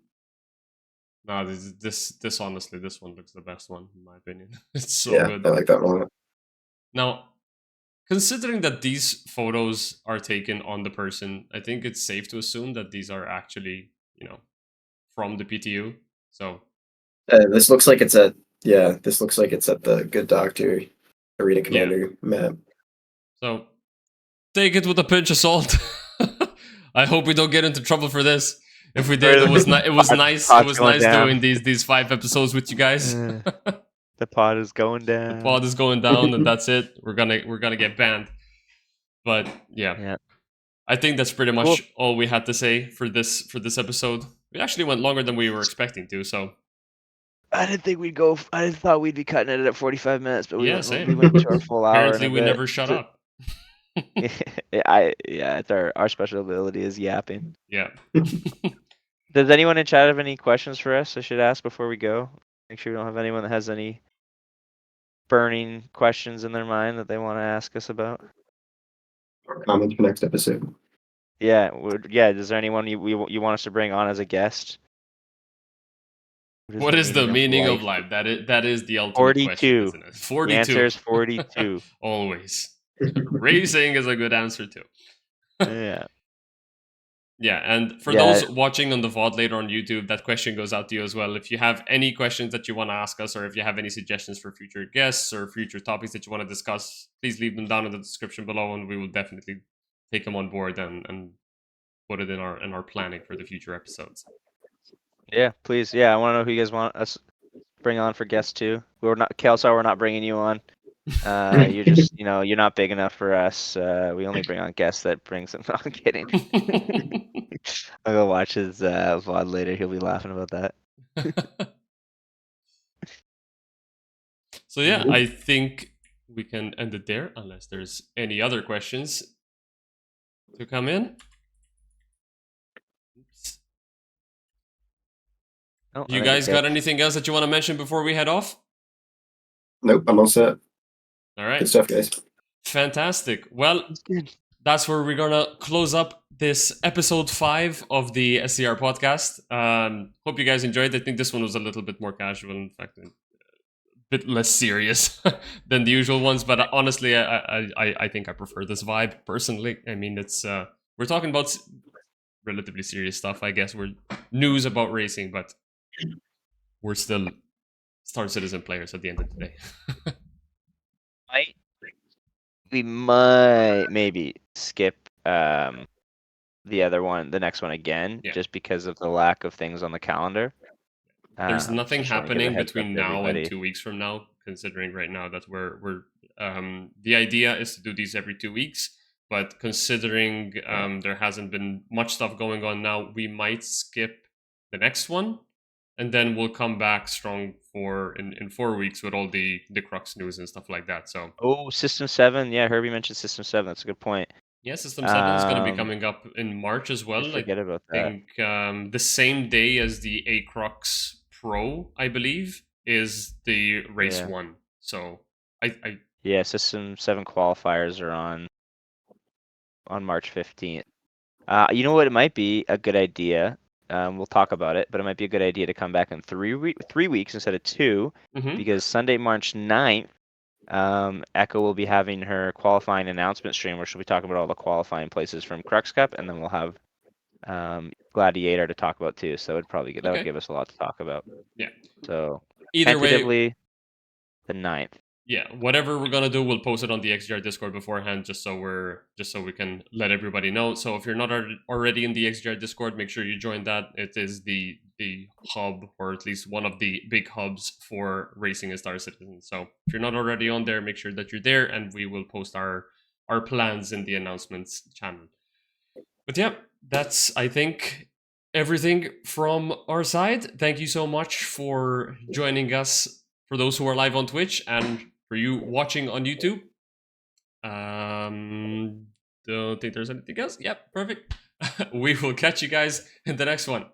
No, this honestly, this one looks the best one in my opinion. It's so yeah, good. I like that one. Now, considering that these photos are taken on the person, I think it's safe to assume that these are actually, from the PTU. So This looks like it's at This looks like it's at the Good Doctor Arena Commander map. So take it with a pinch of salt. I hope we don't get into trouble for this. If we did, it was nice. It was nice. It was nice doing these 5 episodes with you guys. The pod is going down. The pod is going down, and that's it. We're gonna get banned. But yeah. I think that's pretty much all we had to say for this episode. We actually went longer than we were expecting to. So I didn't think we'd go. I thought we'd be cutting it at 45 minutes, but we same. went to our full hour. Apparently, we never shut up. It's our special ability is yapping. Yeah. Does anyone in chat have any questions for us? I should ask before we go. Make sure we don't have anyone that has any burning questions in their mind that they want to ask us about. Or comments for next episode. Yeah. Is there anyone you want us to bring on as a guest? What is the meaning of life? That is the ultimate question, 42. isn't it? 42. The answer is 42. Always. Racing is a good answer too. Yeah. Yeah, and for Yeah. those watching on the VOD later on YouTube, that question goes out to you as well. If you have any questions that you want to ask us, or if you have any suggestions for future guests or future topics that you want to discuss, please leave them down in the description below, and we will definitely take them on board and put it in our planning for the future episodes. Yeah, please. Yeah, I want to know who you guys want us to bring on for guests too. We're not Kelsar. We're not bringing you on. You're just, you're not big enough for us. We only bring on guests that brings them. No, I'm kidding. I'll go watch his VOD later. He'll be laughing about that. So yeah, I think we can end it there, unless there's any other questions to come in. Oops. Oh, You guys got anything else that you want to mention before we head off? Nope, I'm all set. All right. Good stuff, guys. Fantastic. Well, that's where we're gonna close up this episode 5 of the SCR podcast. Hope you guys enjoyed. I think this one was a little bit more casual, in fact, a bit less serious than the usual ones. But honestly, I think I prefer this vibe personally. I mean, it's we're talking about relatively serious stuff. I guess we're news about racing, but we're still Star Citizen players at the end of the day. We might maybe skip the other one, the next one again, just because of the lack of things on the calendar. There's nothing happening between now everybody. and 2 weeks from now, considering right now that we're the idea is to do these every 2 weeks, but considering there hasn't been much stuff going on now, we might skip the next one, and then we'll come back strong in 4 weeks with all the Crux news and stuff like that. So System 7, yeah, Herbie mentioned System 7. That's a good point. yeah, System 7 is going to be coming up in March as well. Forget about that. I think the same day as the Acrox Pro, I believe, is the race 1. So yeah, System 7 qualifiers are on March 15th. You know what? It might be a good idea. We'll talk about it, but it might be a good idea to come back in 3 weeks instead of 2, because Sunday, March 9th, Echo will be having her qualifying announcement stream where she'll be talking about all the qualifying places from Crux Cup, and then we'll have Gladiator to talk about too. So it'd probably that would give us a lot to talk about. Yeah. So either way, the 9th. Yeah, whatever we're gonna do, we'll post it on the XGR Discord beforehand, just so we can let everybody know. So if you're not already in the XGR Discord, make sure you join that. It is the hub, or at least one of the big hubs for racing in Star Citizen. So if you're not already on there, make sure that you're there, and we will post our plans in the announcements channel. But yeah, that's, I think, everything from our side. Thank you so much for joining us, for those who are live on Twitch, and for you watching on YouTube. Don't think there's anything else. Yep, perfect. We will catch you guys in the next one.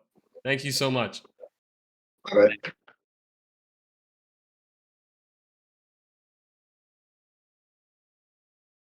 Thank you so much. All right.